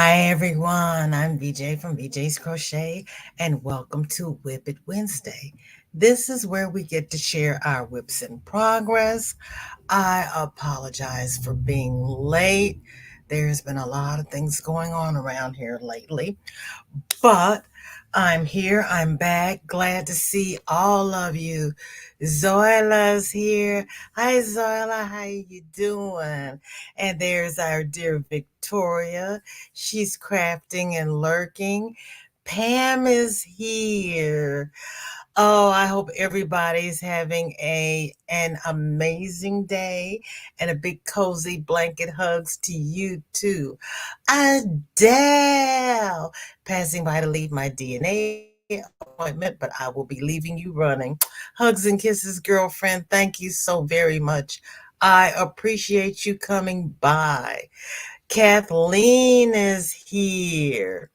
Hi everyone, I'm VJ from VJ's Crochet and welcome to WIP It Wednesday. This is where we get to share our whips in progress. I apologize for being late. There's been a lot of things going on around here lately, but I'm here, I'm back, glad to see all of you. Zoila's here. Hi Zoila, how you doing? And there's our dear Victoria. She's crafting and lurking. Pam is here. Oh, I hope everybody's having an amazing day and a big cozy blanket hugs to you too. Adele, passing by to leave my DNA appointment, but I will be leaving you running. Hugs and kisses, girlfriend. Thank you so very much. I appreciate you coming by. Kathleen is here.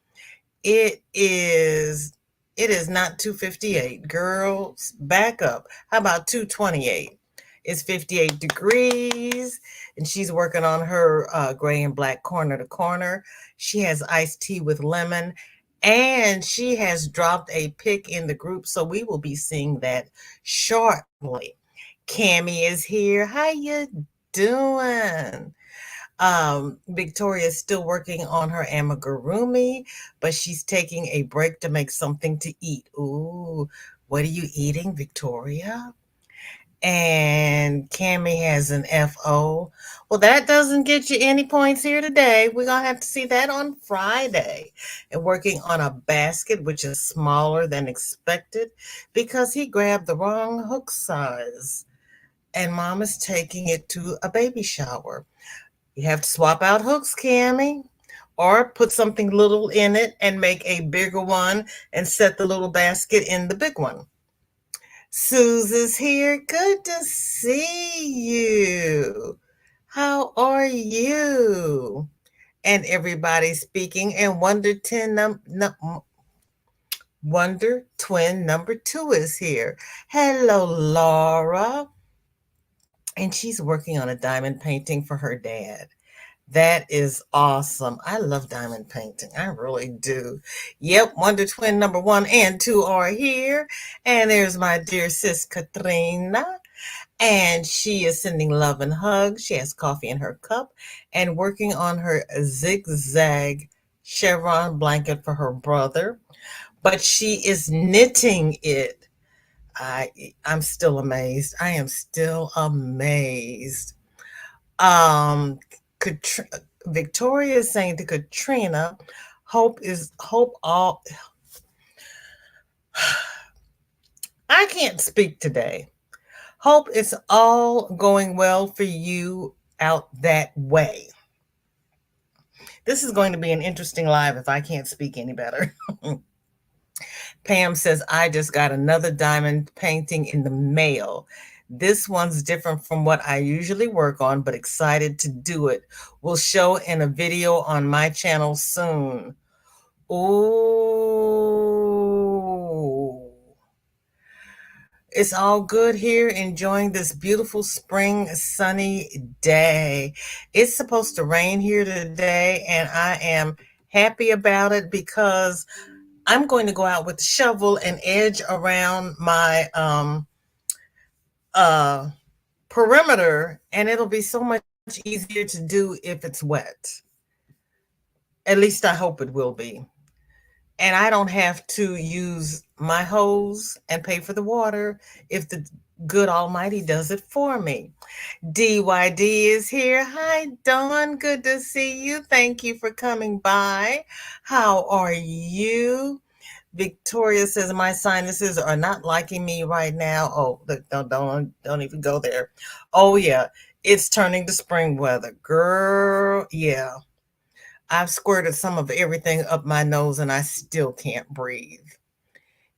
It is it is not 2:58. Girls, back up. How about 2:28? It's 58 degrees, and she's working on her gray and black corner to corner. She has iced tea with lemon, and she has dropped a pic in the group, so we will be seeing that shortly. Cammie is here. How you doing? Victoria is still working on her amigurumi, but she's taking a break to make something to eat. Ooh, what are you eating, Victoria? And Cammie has an FO. Well, that doesn't get you any points here today. We're going to have to see that on Friday. And working on a basket, which is smaller than expected because he grabbed the wrong hook size. And mom is taking it to a baby shower. You have to swap out hooks, Cammie, or put something little in it and make a bigger one and set the little basket in the big one. Suze is here. Good to see you. How are you? And everybody speaking. And Wonder Twin number 2 is here. Hello, Laura. And she's working on a diamond painting for her dad. That is awesome. I love diamond painting. I really do. Yep, Wonder Twin number 1 and 2 are here. And there's my dear sis Katrina. And she is sending love and hugs. She has coffee in her cup and working on her zigzag chevron blanket for her brother. But she is knitting it. I'm still amazed. I am still amazed. Um, Victoria is saying to Katrina, hope all. I can't speak today. Hope it's all going well for you out that way. This is going to be an interesting live if I can't speak any better. Pam says, I just got another diamond painting in the mail. This one's different from what I usually work on, but excited to do it. We'll show in a video on my channel soon. Ooh. It's all good here, enjoying this beautiful spring sunny day. It's supposed to rain here today, and I am happy about it because I'm going to go out with the shovel and edge around my uh, perimeter, and it'll be so much easier to do if it's wet. At least I hope it will be. And I don't have to use my hose and pay for the water if the good Almighty does it for me. DYD is here. Hi, Dawn. Good to see you. Thank you for coming by. How are you? Victoria says my sinuses are not liking me right now. Oh, look, don't even go there. Oh yeah, it's turning to spring weather, girl. Yeah, I've squirted some of everything up my nose and I still can't breathe.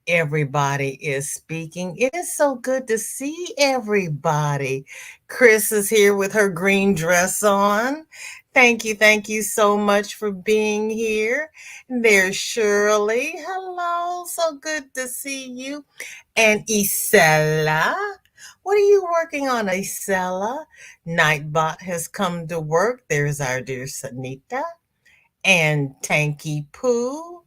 Everybody is speaking. It is so good to see everybody. Chris is here with her green dress on. Thank you so much for being here. There's Shirley. Hello, so good to see you. And Isella. What are you working on, Isella? Nightbot has come to work. There's our dear Sanita. and Tanky Poo.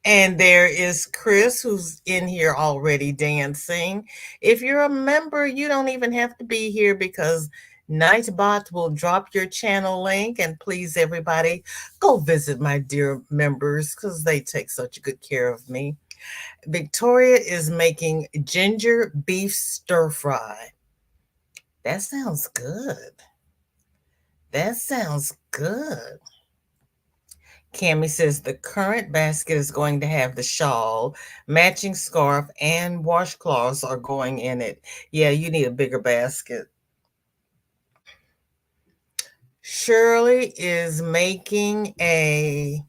And there is Chris, who's in here already dancing. If you're a member, you don't even have to be here because Nightbot will drop your channel link. And please, everybody, go visit my dear members because they take such good care of me. Victoria is making ginger beef stir fry. That sounds good. That sounds good. Cami says the current basket is going to have the shawl, matching scarf, and washcloths are going in it. Yeah, you need a bigger basket. Shirley is making a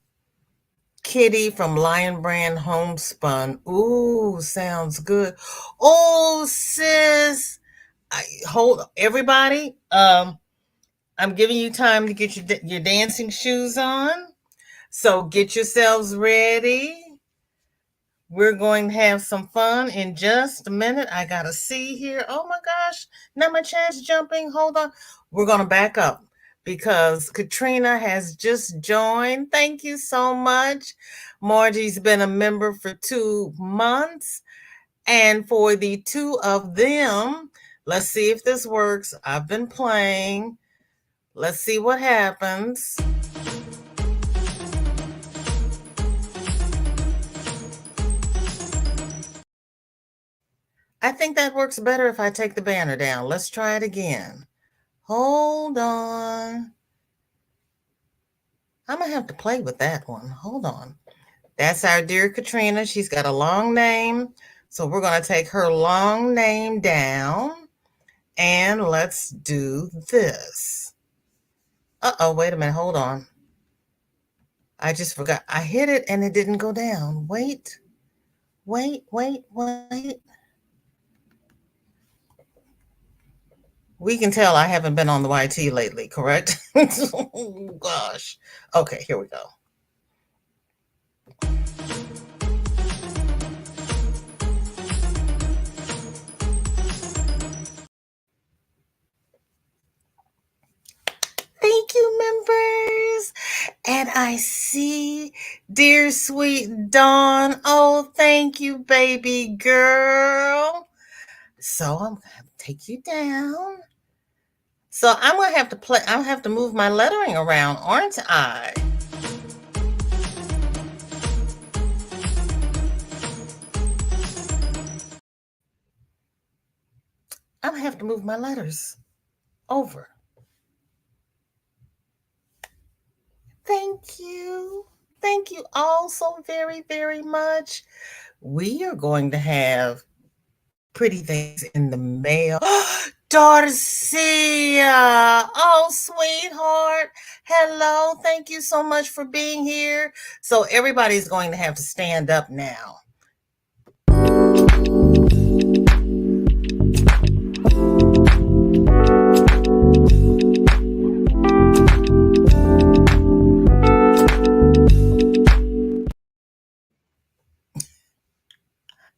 kitty from Lion Brand Homespun. Ooh, sounds good. Oh, sis. Hold everybody. I'm giving you time to get your dancing shoes on. So get yourselves ready. We're going to have some fun in just a minute. I got to see here. Oh my gosh. Now my chat's jumping. Hold on. We're going to back up because Katrina has just joined. Thank you so much. Margie's been a member for 2 months. And for the two of them, let's see if this works. I've been playing. Let's see what happens. I think that works better if I take the banner down. Let's try it again. Hold on. I'm going to have to play with that one. Hold on. That's our dear Katrina. She's got a long name. So we're going to take her long name down. And let's do this. Uh-oh, wait a minute. Hold on. I just forgot. I hit it and it didn't go down. Wait. We can tell I haven't been on the YT lately, correct? Oh, gosh. Okay, here we go. Thank you, members. And I see dear sweet Dawn. Oh, thank you, baby girl. So I'm going to take you down. So I'm going to have to play. I'll have to move my lettering around, aren't I? I'm going to have to move my letters over. Thank you. Thank you all so very, very much. We are going to have pretty things in the mail. Darcia, oh, sweetheart. Hello. Thank you so much for being here. So everybody's going to have to stand up now.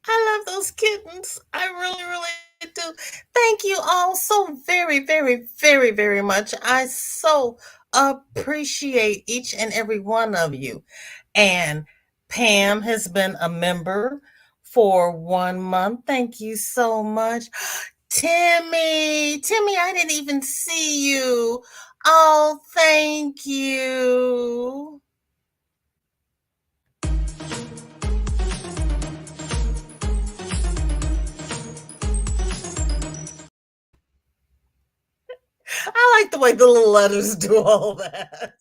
I love those kittens. I really, really do. Thank you all so very, very, very, very much. I so appreciate each and every one of you. And Pam has been a member for 1 month. Thank you so much. Timmy, I didn't even see you. Oh, thank you. I like the way the little letters do all that.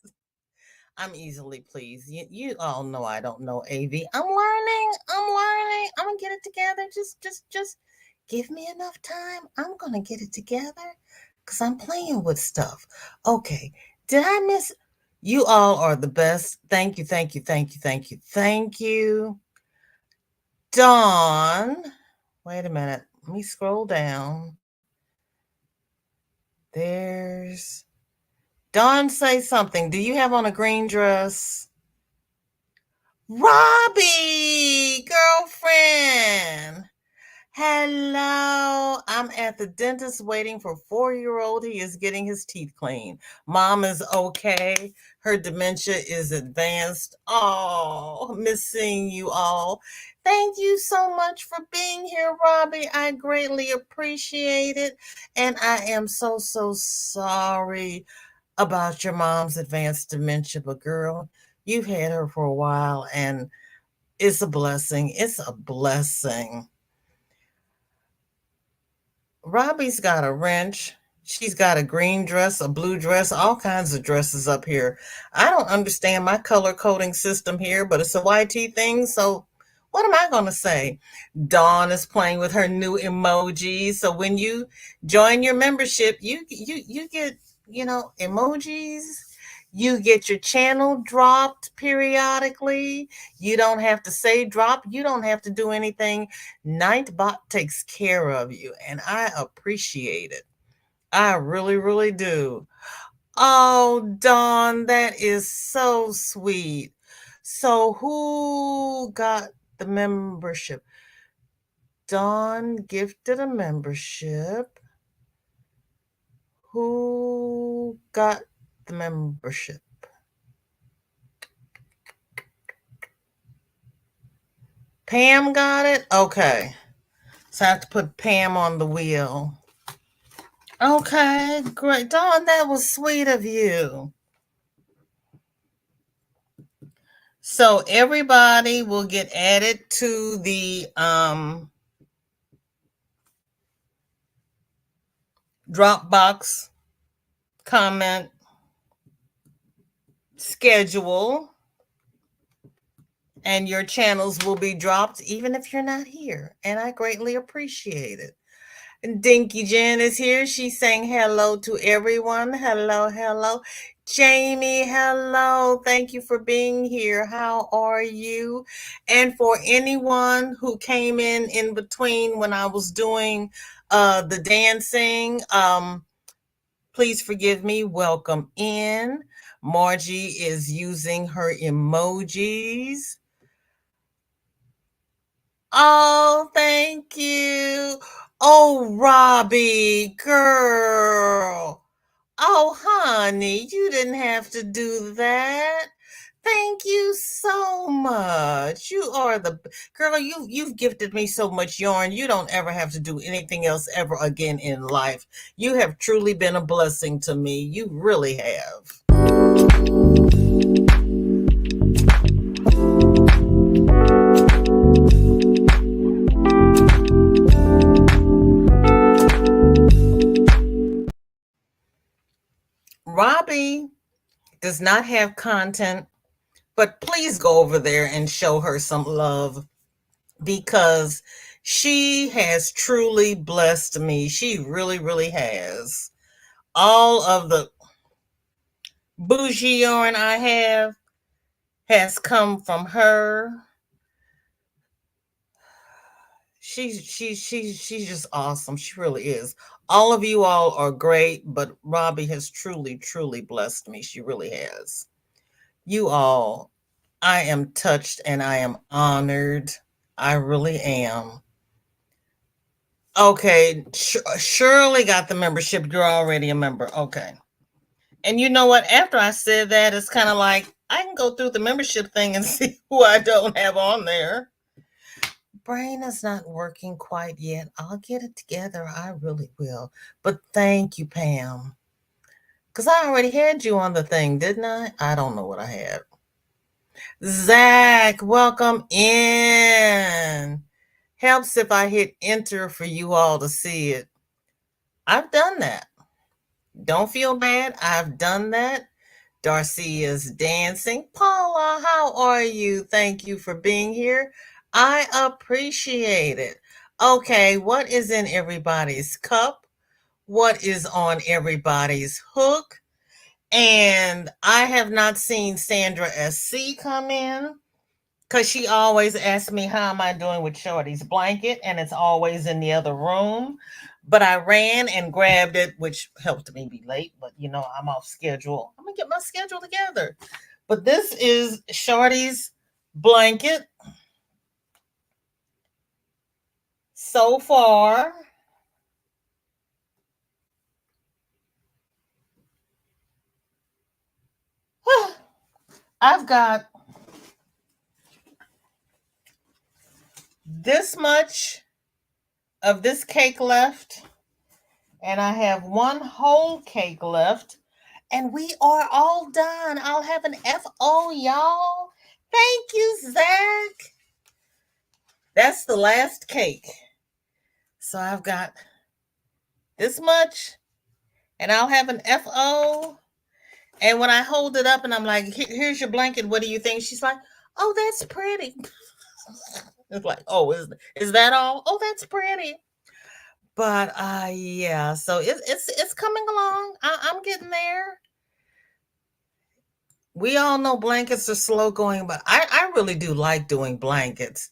I'm easily pleased. You all know I don't know AV. I'm learning. I'm gonna get it together. Just give me enough time. I'm gonna get it together because I'm playing with stuff. Okay. Did I miss? You all are the best. Thank you. Thank you. Dawn. Wait a minute. Let me scroll down. There's Dawn, say something. Do you have on a green dress? Robbie, girlfriend. Hello, I'm at the dentist waiting for 4-year-old. He is getting his teeth cleaned. Mom is okay. Her dementia is advanced. Oh, miss seeing you all. Thank you so much for being here, Robbie. I greatly appreciate it. And I am so, so sorry about your mom's advanced dementia. But girl, you've had her for a while and it's a blessing. It's a blessing. Robbie's got a wrench. She's got a green dress, a blue dress, all kinds of dresses up here. I don't understand my color coding system here, but it's a YT thing. So what am I going to say? Dawn is playing with her new emojis. So when you join your membership, you get, emojis. You get your channel dropped periodically. You don't have to say drop. You don't have to do anything. Nightbot takes care of you, and I appreciate it. I really, really do. Oh, Dawn, that is so sweet. So, who got the membership? Dawn gifted a membership. Who got the membership? Pam got it? Okay. So I have to put Pam on the wheel. Okay, great. Dawn, that was sweet of you. So everybody will get added to the Dropbox comment schedule, and your channels will be dropped even if you're not here. And I greatly appreciate it. Dinky Jen is here. She's saying hello to everyone. Hello, hello. Jamie, hello. Thank you for being here. How are you? And for anyone who came in between when I was doing the dancing, please forgive me. Welcome in. Margie is using her emojis. Oh, thank you. Oh, Robbie, girl. Oh, honey, you didn't have to do that. Thank you so much. You are the girl. You've gifted me so much yarn. You don't ever have to do anything else ever again in life. You have truly been a blessing to me. You really have. Robbie does not have content, but please go over there and show her some love because she has truly blessed me. She really, really has. All of the bougie yarn I have has come from her. She's just awesome. She really is. All of you all are great, but Robbie has truly, truly blessed me. She really has. You all, I am touched and I am honored. I really am. Okay, Shirley got the membership. You're already a member. Okay. And you know what? After I said that, it's kind of like I can go through the membership thing and see who I don't have on there. Brain is not working quite yet. I'll get it together. I really will. But thank you, Pam. Because I already had you on the thing, didn't I? I don't know what I had. Zach, welcome in. Helps if I hit enter for you all to see it. I've done that. Don't feel bad. I've done that. Darcia's dancing. Paula, how are you? Thank you for being here. I appreciate it. Okay, what is in everybody's cup? What is on everybody's hook? And I have not seen Sandra SC come in because she always asks me how am I doing with Shorty's blanket, and it's always in the other room. But I ran and grabbed it, which helped me be late. But I'm off schedule. I'm gonna get my schedule together. But this is Shorty's blanket. so far, I've got this much of this cake left, and I have one whole cake left, and we are all done. I'll have an FO, y'all. Thank you, Zach. That's the last cake. So I've got this much, and I'll have an FO. And when I hold it up and I'm like, here's your blanket, what do you think? She's like, oh, that's pretty. It's like, oh, is that all? Oh, that's pretty. But yeah, so it's coming along. I'm getting there. We all know blankets are slow going, but I really do like doing blankets.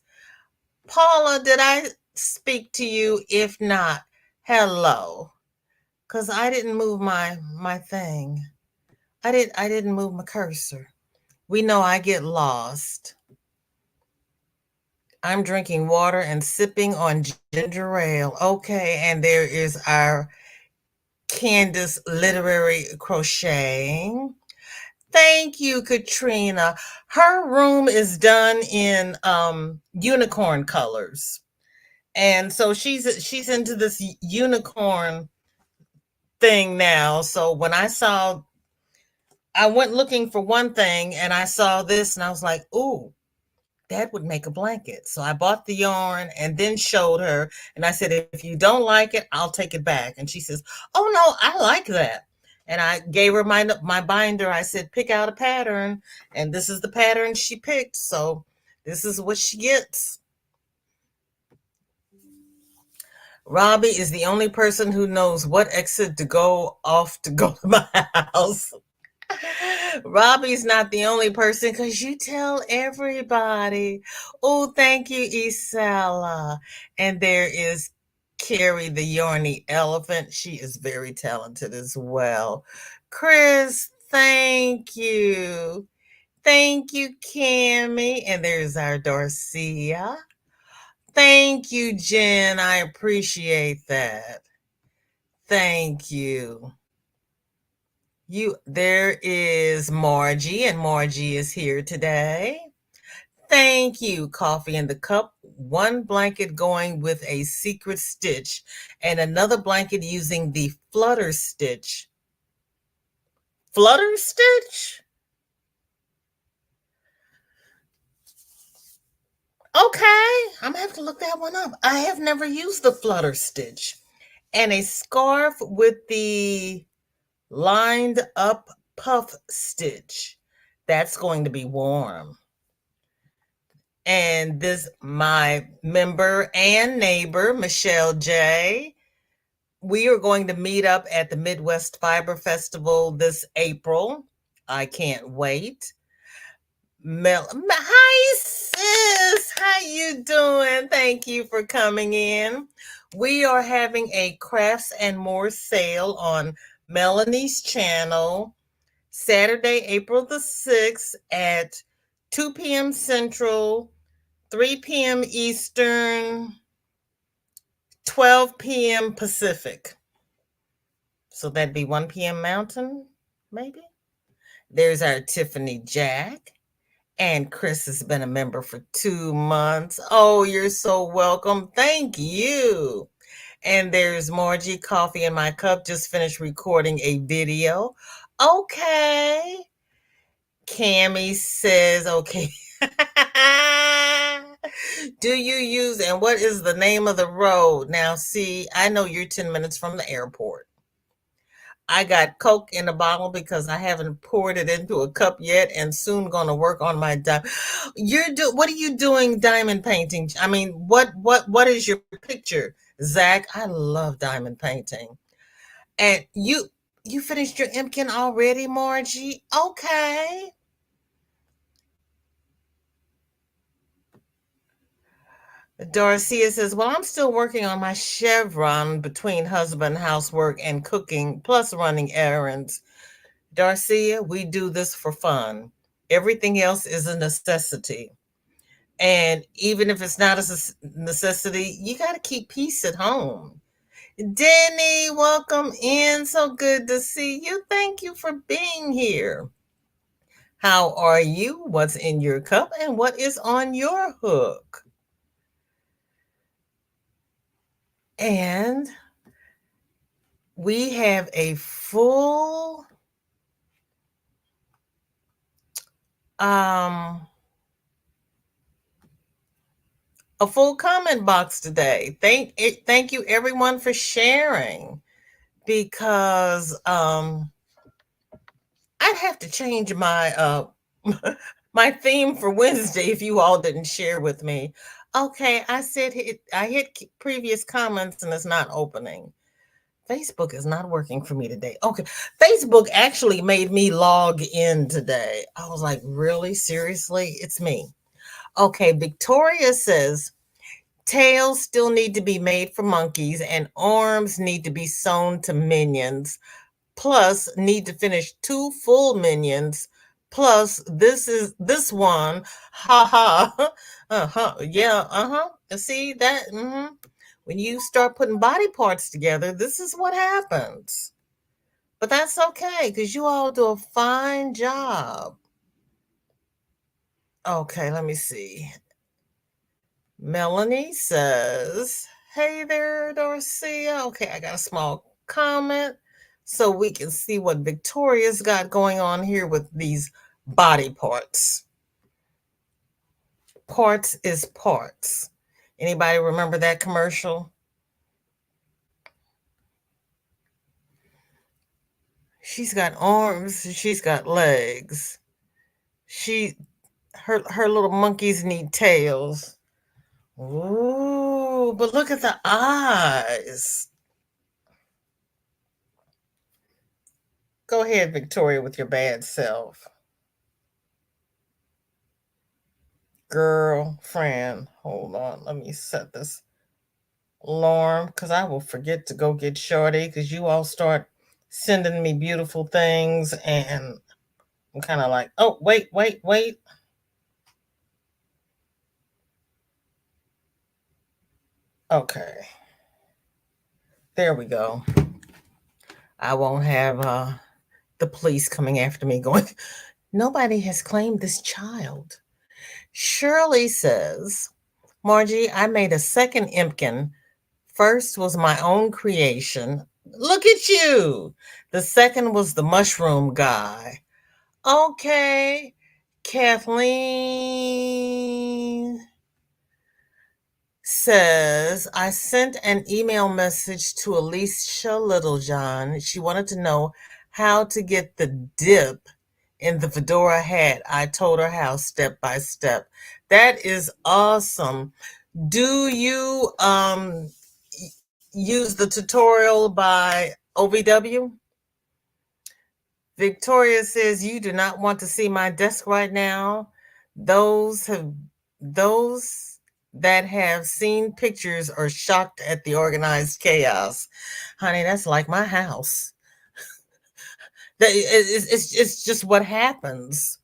Paula, did I speak to you? If not, hello. Because I didn't move my thing. I didn't move my cursor. We know I get lost. I'm drinking water and sipping on ginger ale. Okay, and there is our Candice Literary Crocheting. Thank you, Katrina. Her room is done in unicorn colors. And so she's into this unicorn thing now. So when I went looking for one thing and I saw this and I was like, ooh, that would make a blanket. So I bought the yarn and then showed her. And I said, if you don't like it, I'll take it back. And she says, oh, no, I like that. And I gave her my binder. I said, pick out a pattern. And this is the pattern she picked. So this is what she gets. Robbie is the only person who knows what exit to go off to go to my house. Robbie's not the only person because you tell everybody. Oh, thank you, Isala. And there is Keri, the Yarny elephant. She is very talented as well. Chris, thank you. Thank you, Cammie. And there's our Darcia. Thank you, Jen. I appreciate that. Thank you. There is Margie, and Margie is here today. Thank you, Coffee in the Cup. One blanket going with a secret stitch and another blanket using the flutter stitch. Flutter stitch? Okay, I'm gonna have to look that one up. I have never used the flutter stitch. And a scarf with the lined up puff stitch. That's going to be warm. And this, my member and neighbor, MicheleJ, we are going to meet up at the Midwest Fiber Festival this April. I can't wait. Hi, sis. How you doing? Thank you for coming in. We are having a Crafts and More sale on Melanie's channel, Saturday, April the 6th at 2 p.m. Central, 3 p.m. Eastern, 12 p.m. Pacific. So that'd be 1 p.m. Mountain, maybe? There's our Tiffany Jack. And Chris has been a member for 2 months. Oh, you're so welcome. Thank you. And there's Margie, Coffee in my cup. Just finished recording a video. Okay. Cammie says, okay. Do you use, and what is the name of the road? Now, see, I know you're 10 minutes from the airport. I got Coke in a bottle because I haven't poured it into a cup yet, and soon going to work on my diamond. What are you doing diamond painting? I mean, what is your picture, Zach? I love diamond painting. And you finished your Imkin already, Margie? Okay. Darcia says, well, I'm still working on my chevron between husband, housework, and cooking, plus running errands. Darcia, we do this for fun. Everything else is a necessity. And even if it's not a necessity, you got to keep peace at home. Denny, welcome in. So good to see you. Thank you for being here. How are you? What's in your cup and what is on your hook? And we have a full a full comment box today. Thank you everyone for sharing, because I'd have to change my my theme for Wednesday if you all didn't share with me. Okay, I hit previous comments and it's not opening. Facebook is not working for me today. Okay, Facebook actually made me log in today. I was like, really? Seriously? It's me. Okay, Victoria says tails still need to be made for monkeys and arms need to be sewn to minions. Plus, need to finish 2 full minions. Plus, this one. Ha ha. Uh-huh. Yeah, uh-huh. See that? Mm-hmm. When you start putting body parts together, this is what happens. But that's okay, because you all do a fine job. Okay, let me see. Melanie says, hey there, Darcia. Okay, I got a small comment so we can see what Victoria's got going on here with these body parts. Parts is parts. Anybody remember that commercial? She's got arms, she's got legs. Her little monkeys need tails. Ooh, but look at the eyes. Go ahead, Victoria, with your bad self. Girlfriend, hold on. Let me set this alarm because I will forget to go get Shorty because you all start sending me beautiful things and I'm kind of like, oh, wait. Okay. There we go. I won't have the police coming after me going, nobody has claimed this child. Shirley says, Margie, I made a second Impkin. First was my own creation. Look at you. The second was the mushroom guy. Okay. Kathleen says, I sent an email message to Alicia Littlejohn. She wanted to know how to get the dip in the fedora hat. I told her how step by step. That is awesome. Do you use the tutorial by OVW? Victoria says, you do not want to see my desk right now. Those that have seen pictures are shocked at the organized chaos. Honey, that's like my house. It's just what happens.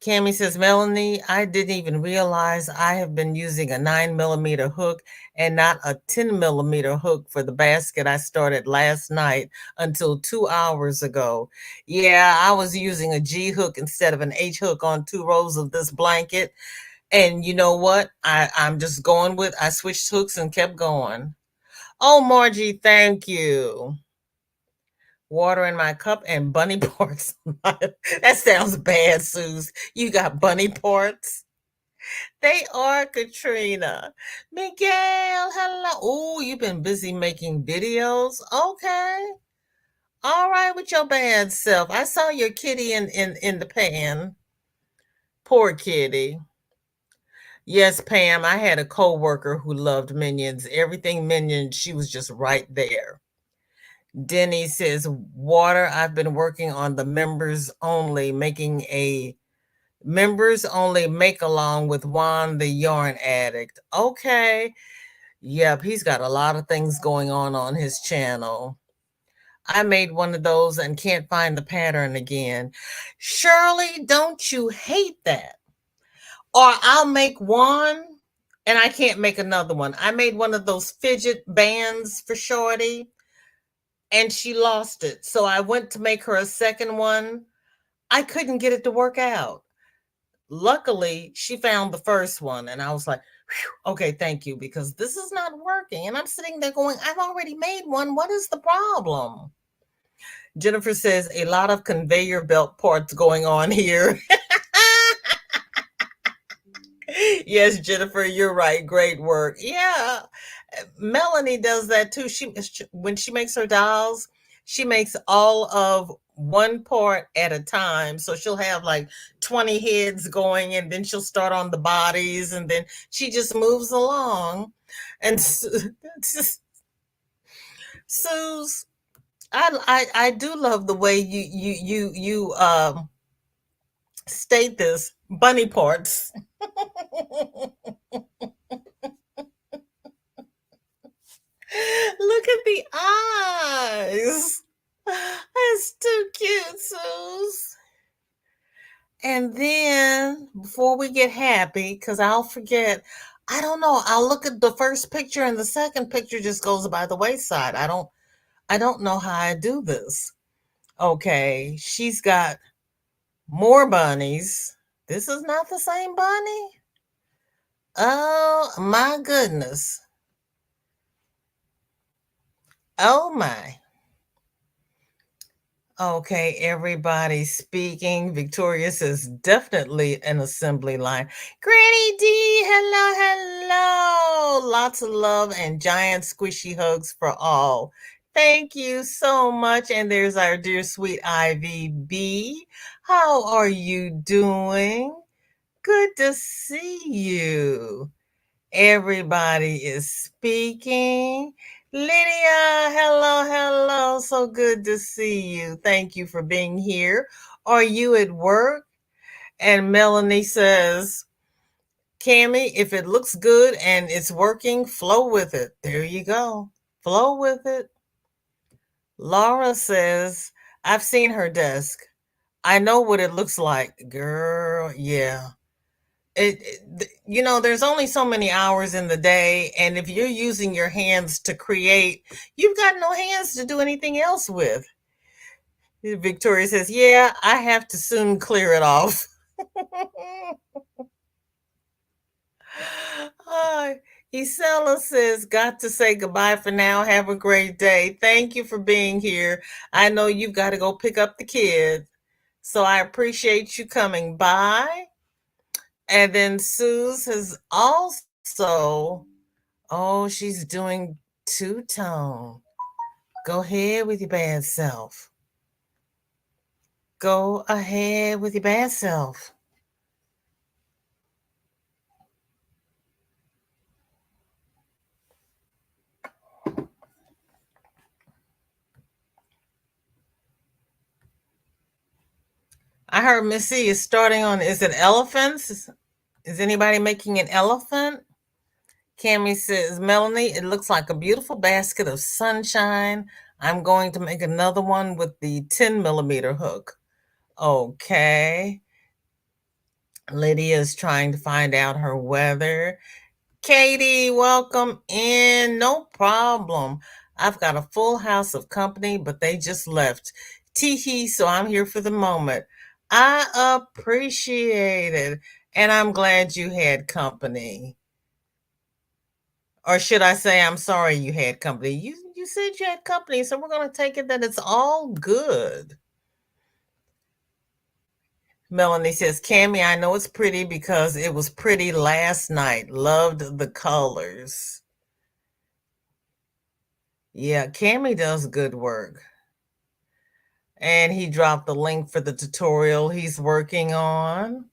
Cami says, Melanie, I didn't even realize I have been using a 9mm hook and not a 10mm hook for the basket I started last night until 2 hours ago. Yeah, I was using a G hook instead of an H hook on 2 rows of this blanket. And you know what? I'm just going with, I switched hooks and kept going. Oh, Margie, thank you. Water in my cup and bunny parts. That sounds bad, Suze. You got bunny parts? They are, Katrina. Miguel, hello. Oh, you've been busy making videos? Okay. All right with your bad self. I saw your kitty in the pan. Poor kitty. Yes, Pam, I had a co-worker who loved Minions. Everything Minions, she was just right there. Denny says, water, I've been working on the members only, making a members only make along with Juan the Yarn Addict. Okay. Yep, he's got a lot of things going on his channel. I made one of those and can't find the pattern again. Shirley, don't you hate that? Or I'll make one and I can't make another one. I made one of those fidget bands for Shorty and she lost it. So I went to make her a second one. I couldn't get it to work out. Luckily, she found the first one and I was like, okay, thank you, because this is not working. And I'm sitting there going, I've already made one. What is the problem? Jennifer says, a lot of conveyor belt parts going on here. Yes, Jennifer, you're right. Great work. Yeah. Melanie does that too. She when she makes her dolls, she makes all of one part at a time. So she'll have like 20 heads going and then she'll start on the bodies and then she just moves along. And Suze, I do love the way you state this bunny parts. Look at the eyes. That's too cute, Suze. And then before we get happy, because I'll forget, I don't know. I'll look at the first picture and the second picture just goes by the wayside. I don't know how I do this. Okay, she's got more bunnies. This is not the same bunny. Oh my goodness. Oh my. Okay, everybody speaking. Victoria says definitely an assembly line. Granny D, hello, hello. Lots of love and giant squishy hugs for all. Thank you so much. And there's our dear sweet Ivy B. How are you doing? Good to see you. Everybody is speaking. Lydia, hello, hello. So good to see you. Thank you for being here. Are you at work? And Melanie says, Cammie, if it looks good and it's working, flow with it. There you go. Flow with it. Laura says, I've seen her desk. I know what it looks like. Girl, yeah. There's only so many hours in the day, and if you're using your hands to create, you've got no hands to do anything else with. Victoria says, yeah, I have to soon clear it off. Isela says, got to say goodbye for now. Have a great day. Thank you for being here. I know you've got to go pick up the kid, so I appreciate you coming by. And then Suze has also, oh, she's doing two-tone. Go ahead with your bad self. Go ahead with your bad self. I heard Missy is starting on, is it elephants? Is anybody making an elephant? Cammie says, Melanie, it looks like a beautiful basket of sunshine. I'm going to make another one with the 10 millimeter hook. Okay. Lydia is trying to find out her weather. Katie, welcome in. No problem. I've got a full house of company, but they just left. Teehee, so I'm here for the moment. I appreciate it. And I'm glad you had company. Or should I say, I'm sorry you had company. You said you had company, so we're going to take it that it's all good. Melanie says, Cammie, I know it's pretty because it was pretty last night. Loved the colors. Yeah, Cammie does good work. And he dropped the link for the tutorial he's working on.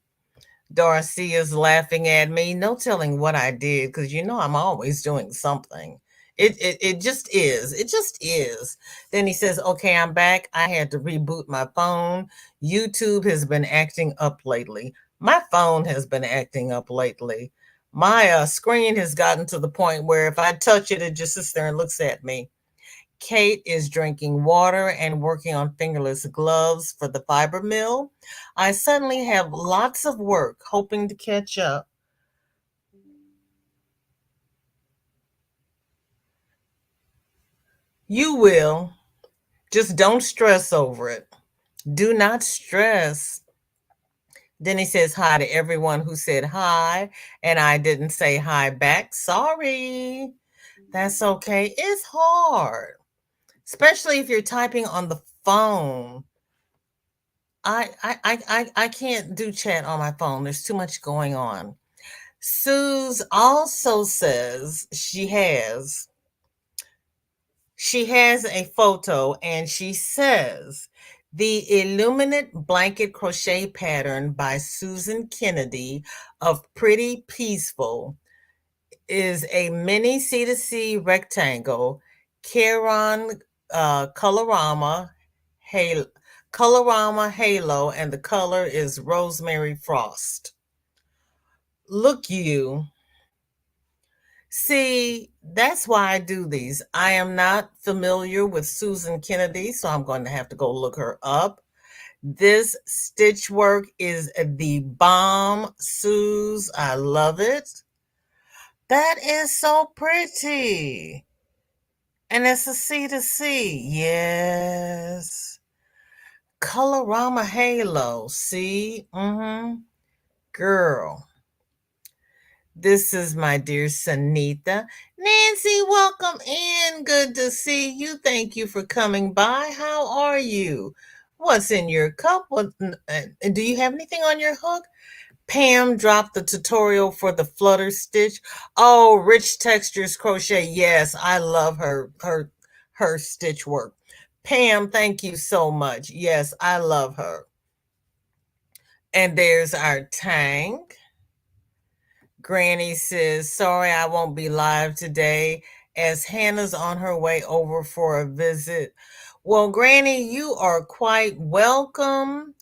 Darcia's laughing at me. No telling what I did, because I'm always doing something. It just is. It just is. Then he says, okay, I'm back. I had to reboot my phone. YouTube has been acting up lately. My phone has been acting up lately. My screen has gotten to the point where if I touch it, it just sits there and looks at me. Kate is drinking water and working on fingerless gloves for the fiber mill. I suddenly have lots of work, hoping to catch up. You will. Just don't stress over it. Do not stress. Then he says hi to everyone who said hi, and I didn't say hi back. Sorry. That's okay. It's hard, especially if you're typing on the phone. I can't do chat on my phone. There's too much going on. Suze also says she has a photo, and she says the Illuminate Blanket Crochet Pattern by Susan Kennedy of Pretty Peaceful is a mini C2C rectangle, Caron Colorama Halo, and the color is Rosemary Frost. Look you. See, that's why I do these. I am not familiar with Susan Kennedy, so I'm going to have to go look her up. This stitch work is the bomb, Suze. I love it. That is so pretty. And it's a C to C. Yes. Colorama Halo. See? Girl. This is my dear Sanita. Nancy, welcome in. Good to see you. Thank you for coming by. How are you? What's in your cup? Do you have anything on your hook? Pam dropped the tutorial for the flutter stitch. Oh, Rich Textures Crochet. Yes, I love her stitch work. Pam, thank you so much. Yes, I love her. And there's our tank. Granny says, sorry I won't be live today as Hannah's on her way over for a visit. Well, Granny, you are quite welcome.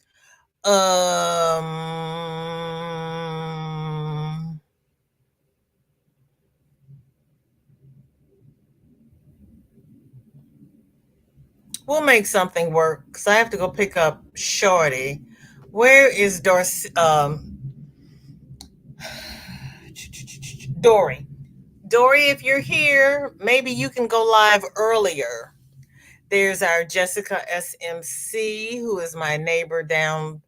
We'll make something work because I have to go pick up Shorty. Where is Dory? Dory, if you're here, maybe you can go live earlier. There's our Jessica SMC, who is my neighbor down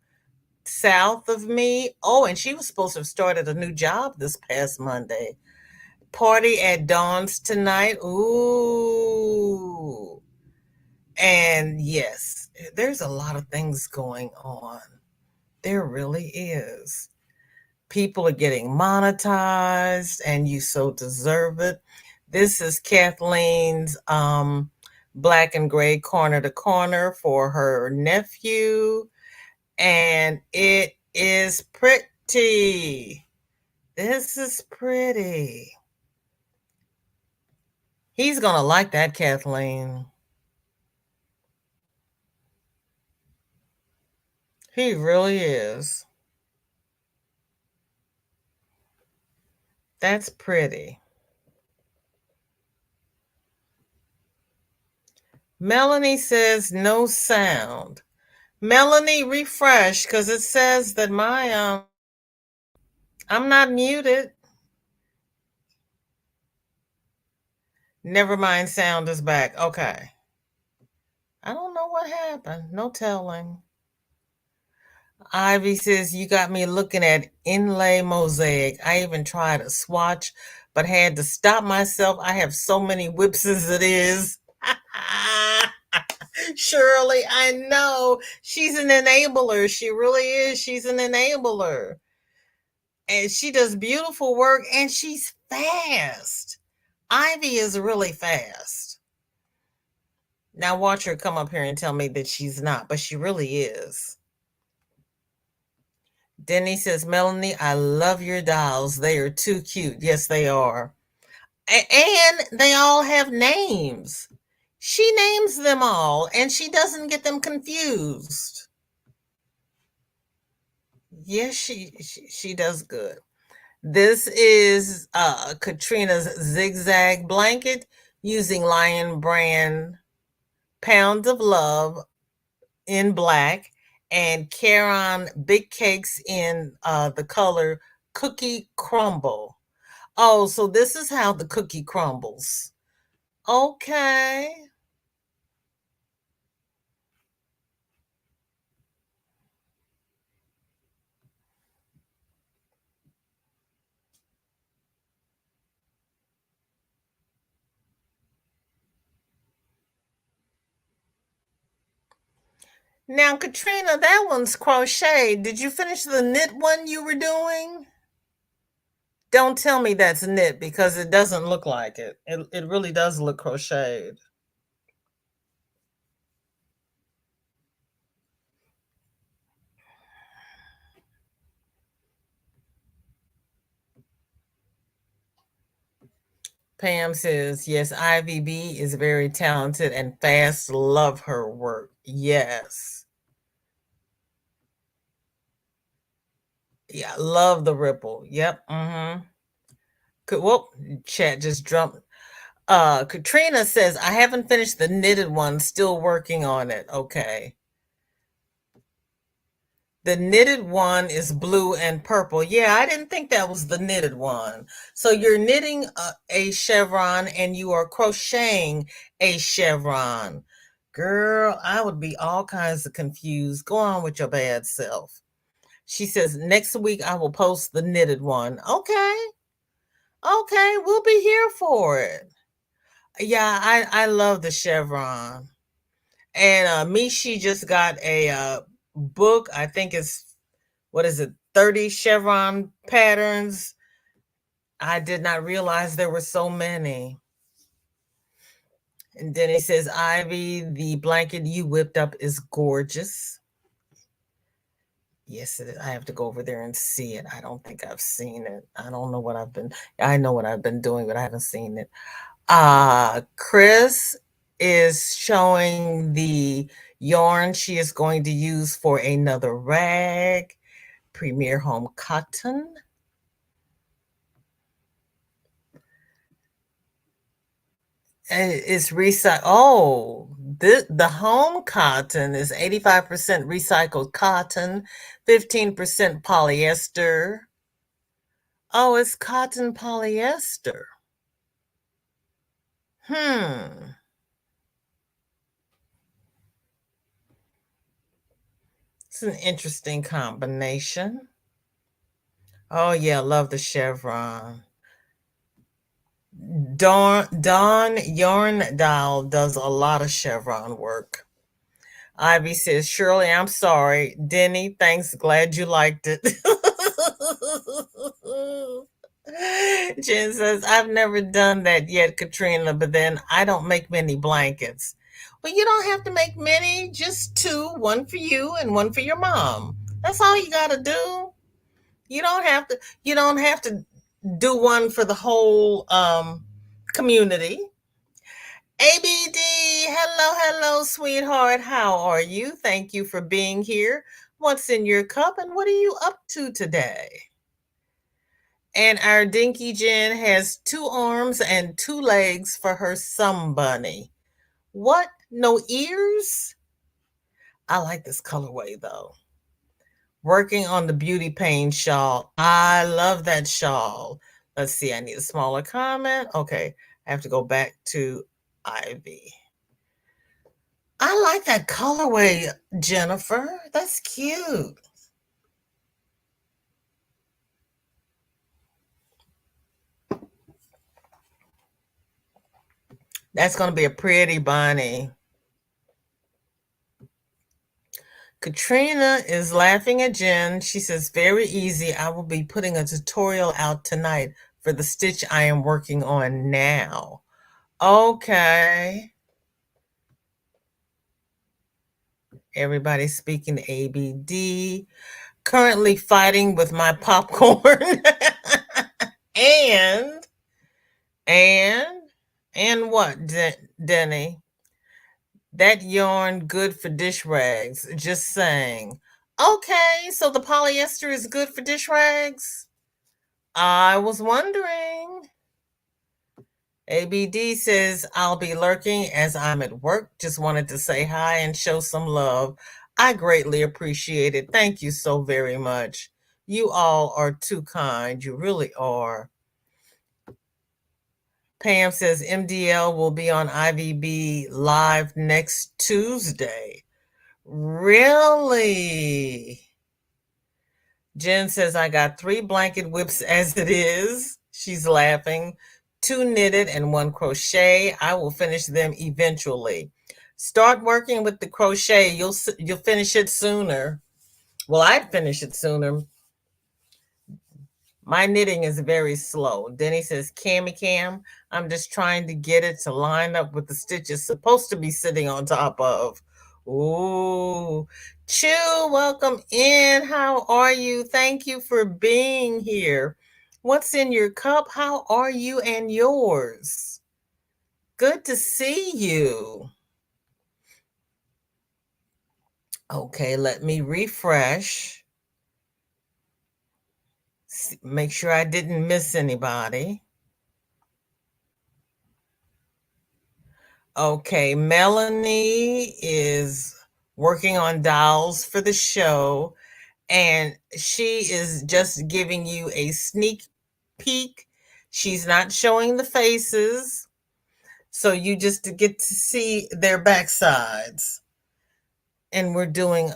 south of me. Oh, and she was supposed to have started a new job this past Monday. Party at Dawn's tonight. Ooh. And yes, there's a lot of things going on. There really is. People are getting monetized, and you so deserve it. This is Kathleen's black and gray corner to corner for her nephew, and it is pretty. This is pretty. He's gonna like that, Kathleen. He really is. That's pretty. Melanie says no sound. Melanie, refresh, because it says that I'm not muted. Never mind, sound is back. Okay. I don't know what happened. No telling. Ivy says, you got me looking at inlay mosaic. I even tried a swatch, but had to stop myself. I have so many whips as it is. Shirley, I know. She's an enabler. She really is. She's an enabler. And she does beautiful work, and she's fast. Ivy is really fast. Now watch her come up here and tell me that she's not, but she really is. Denny says, Melanie, I love your dolls. They are too cute. Yes, they are. And they all have names. She names them all, and she doesn't get them confused. Yes, she does good. This is Katrina's zigzag blanket. using Lion Brand Pounds of Love in black and Caron Big Cakes in the color Cookie Crumble. Oh, so this is how the cookie crumbles. Okay. Now, Katrina, that one's crochet. Did you finish the knit one you were doing? Don't tell me that's knit because it doesn't look like it. It really does look crocheted. Pam says, yes, IVB is very talented and fast. Love her work. Yes. Yeah, love the ripple. Yep. Mm-hmm. Whoop, chat just jumped. Katrina says, I haven't finished the knitted one, still working on it. Okay. The knitted one is blue and purple. Yeah, I didn't think that was the knitted one. So you're knitting a chevron and you are crocheting a chevron. Girl, I would be all kinds of confused. Go on with your bad self. She says, next week I will post the knitted one. Okay. Okay, we'll be here for it. Yeah, I love the chevron. And Michi just got a book. I think it's, what is it, 30 chevron patterns. I did not realize there were so many. And then he says, Ivy, the blanket you whipped up is gorgeous. Yes, it is. I have to go over there and see it. I don't think I've seen it. I don't know what I know what I've been doing, but I haven't seen it. Chris is showing the yarn she is going to use for another rag, Premier Home Cotton. And it's recycled. Oh, the home cotton is 85% recycled cotton, 15% polyester. Oh, it's cotton polyester. It's an interesting combination. Oh, yeah, love the chevron. Dawn Yarn Doll does a lot of chevron work. Ivy says, Shirley, I'm sorry. Denny, thanks. Glad you liked it. Jen says, I've never done that yet, Katrina, but then I don't make many blankets. Well, you don't have to make many, just two, one for you and one for your mom. That's all you got to do. You don't have to do one for the whole community. ABD, hello, sweetheart. How are you? Thank you for being here. What's in your cup and what are you up to today? And our Dinky Jen has 2 arms and 2 legs for her bunny. What? No ears? I like this colorway though. Working on the beauty pain shawl. I love that shawl. Let's see, I need a smaller comment. Okay, I have to go back to Ivy. I like that colorway, Jennifer. That's cute. That's going to be a pretty bunny. Katrina is laughing at Jen. She says, very easy. I will be putting a tutorial out tonight for the stitch I am working on now. Okay. Everybody speaking ABD. Currently fighting with my popcorn. and what, Denny? That yarn good for dish rags. Just saying. Okay, so the polyester is good for dish rags? I was wondering. ABD says, I'll be lurking as I'm at work. Just wanted to say hi and show some love. I greatly appreciate it. Thank you so very much. You all are too kind. You really are. Pam says MDL will be on IVB live next Tuesday. Really? Jen says, I got 3 blanket whips as it is. She's laughing. 2 knitted and 1 crochet. I will finish them eventually. Start working with the crochet. You'll finish it sooner. Well, I'd finish it sooner. My knitting is very slow. Denny says, Cam, I'm just trying to get it to line up with the stitches supposed to be sitting on top of. Ooh. Chew, welcome in. How are you? Thank you for being here. What's in your cup? How are you and yours? Good to see you. Okay, let me refresh. Make sure I didn't miss anybody. Okay, Melanie is working on dolls for the show, and she is just giving you a sneak peek. She's not showing the faces, so you just get to see their backsides. And we're doing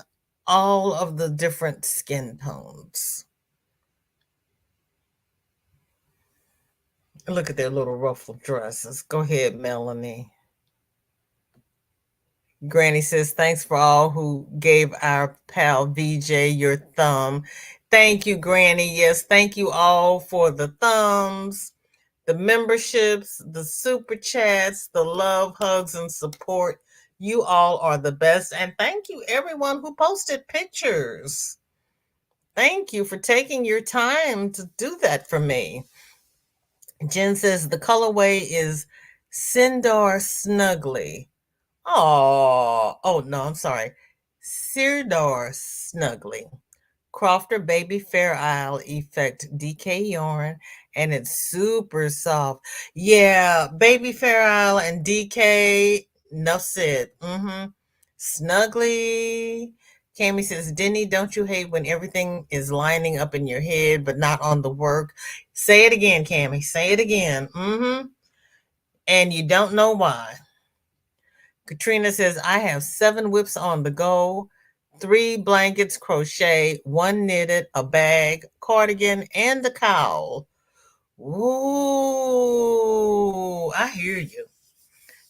all of the different skin tones. Look at their little ruffled dresses. Go ahead, Melanie. Granny says, thanks for all who gave our pal VJ your thumb. Thank you, Granny. Yes, thank you all for the thumbs, the memberships, the super chats, the love, hugs, and support. You all are the best. And thank you, everyone who posted pictures. Thank you for taking your time to do that for me. Jen says, the colorway is Sindar Snuggly. Oh no, I'm sorry. Sirdar Snuggly. Crofter Baby Fair Isle Effect DK yarn, and it's super soft. Yeah, Baby Fair Isle and DK, enough said. Snuggly. Cami says, Denny, don't you hate when everything is lining up in your head but not on the work? Say it again, Cami. Say it again. And you don't know why. Katrina says, I have 7 whips on the go, 3 blankets crochet, 1 knitted, a bag, cardigan, and the cowl. Ooh, I hear you.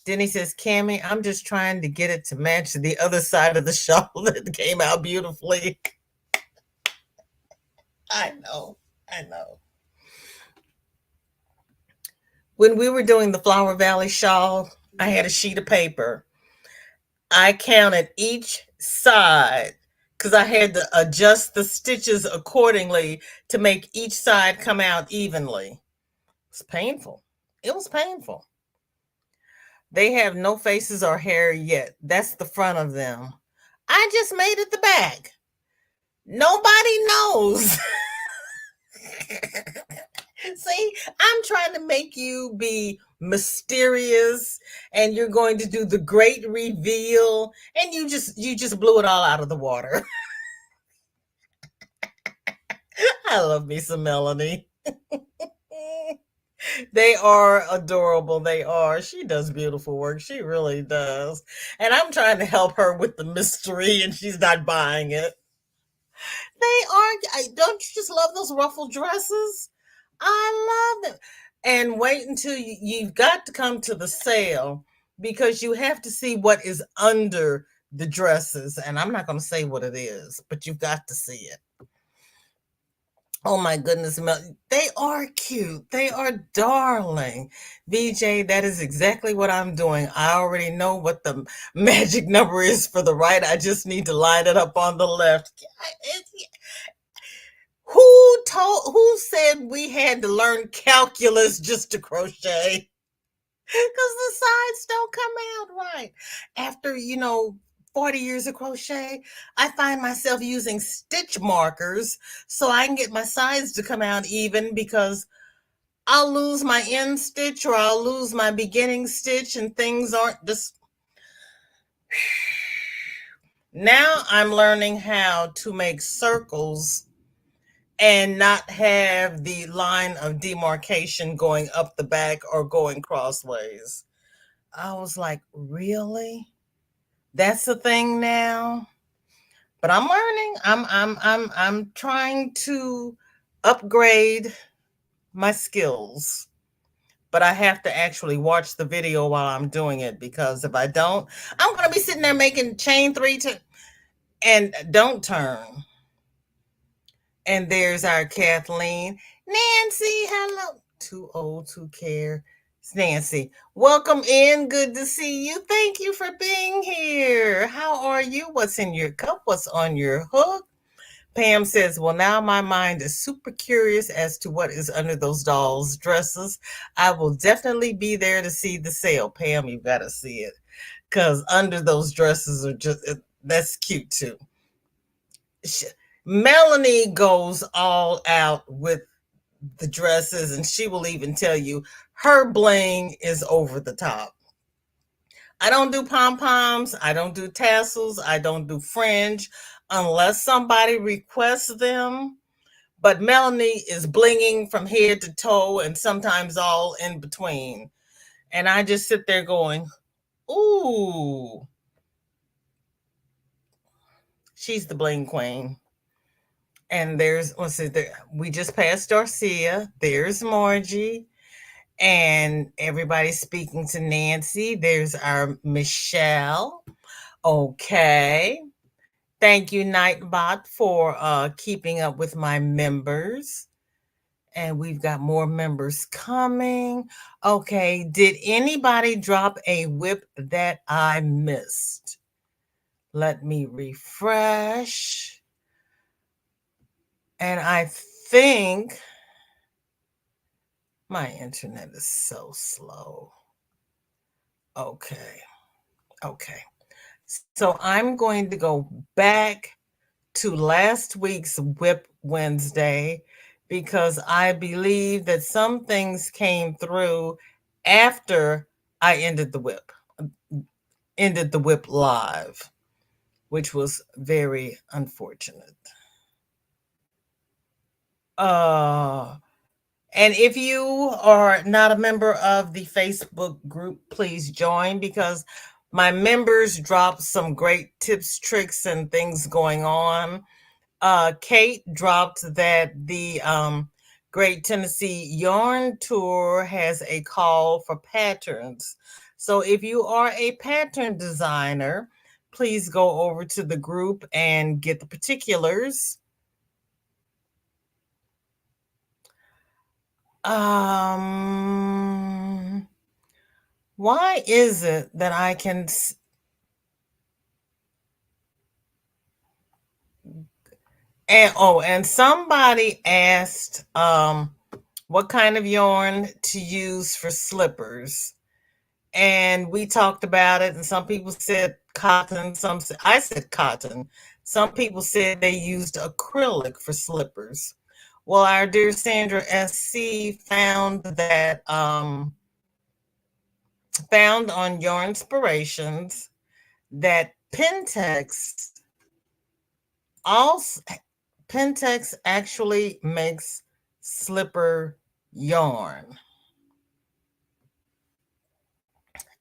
Denny says, Cami, I'm just trying to get it to match the other side of the shawl that came out beautifully. I know. When we were doing the Flower Valley shawl, I had a sheet of paper. I counted each side because I had to adjust the stitches accordingly to make each side come out evenly. It was painful. It was painful. They have no faces or hair yet. That's the front of them. I just made it the back. Nobody knows. See, I'm trying to make you be mysterious, and you're going to do the great reveal, and you just blew it all out of the water. I love me some Melanie. They are adorable. They are. She does beautiful work. She really does. And I'm trying to help her with the mystery, and she's not buying it. They are. Don't you just love those ruffled dresses? I love them. And wait until you've got to come to the sale, because you have to see what is under the dresses. And I'm not going to say what it is, but you've got to see it. Oh my goodness, they are cute. They are darling. VJ, that is exactly what I'm doing. I already know what the magic number is for the right. I just need to line it up on the left. Who said we had to learn calculus just to crochet? Because the sides don't come out right. After, 40 years of crochet, I find myself using stitch markers so I can get my sides to come out even, because I'll lose my end stitch or I'll lose my beginning stitch and things aren't just. Now I'm learning how to make circles and not have the line of demarcation going up the back or going crossways. I was like, really? That's the thing now? But I'm learning. I'm trying to upgrade my skills. But I have to actually watch the video while I'm doing it, because if I don't, I'm going to be sitting there making chain three and don't turn. And there's our Kathleen. Nancy, hello. Too old to care. It's Nancy. Welcome in. Good to see you. Thank you for being here. How are you? What's in your cup? What's on your hook? Pam says, well, now my mind is super curious as to what is under those dolls' dresses. I will definitely be there to see the sale. Pam, you've got to see it, because under those dresses are just, that's cute too. Melanie goes all out with the dresses, and she will even tell you her bling is over the top. I don't do pom-poms. I don't do tassels. I don't do fringe unless somebody requests them. But Melanie is blinging from head to toe and sometimes all in between. And I just sit there going, ooh, she's the bling queen. And there's, let's see, we just passed Darcia. There's Margie. And everybody's speaking to Nancy. There's our Michelle. Okay. Thank you, Nightbot, for keeping up with my members. And we've got more members coming. Okay. Did anybody drop a WIP that I missed? Let me refresh. And I think my internet is so slow. Okay. So I'm going to go back to last week's WIP Wednesday, because I believe that some things came through after I ended the WIP live, which was very unfortunate. And if you are not a member of the Facebook group, please join, because my members dropped some great tips, tricks, and things going on. Kate dropped that the Great Tennessee Yarn Tour has a call for patterns. So if you are a pattern designer, please go over to the group and get the particulars. Why is it that I can... And somebody asked what kind of yarn to use for slippers. And we talked about it, and some people said cotton, I said cotton. Some people said they used acrylic for slippers. Well, our dear Sandra SC found that found on Yarn Inspirations that Pentex actually makes slipper yarn.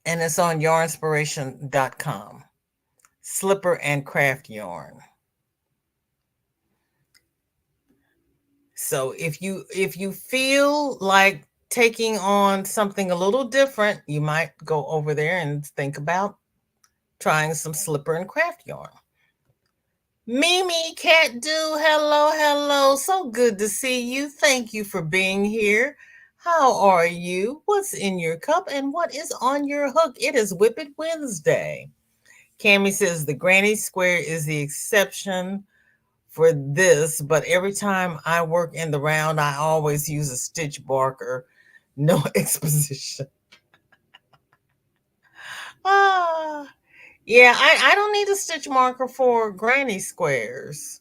And it's on yarnspiration.com. Slipper and craft yarn. So if you feel like taking on something a little different, you might go over there and think about trying some slipper and craft yarn. Mimi Cat Do, hello. So good to see you. Thank you for being here. How are you? What's in your cup and what is on your hook? It is WIP It Wednesday. Cami says the granny square is the exception for this, but every time I work in the round, I always use a stitch marker. No exposition. Yeah, I don't need a stitch marker for granny squares.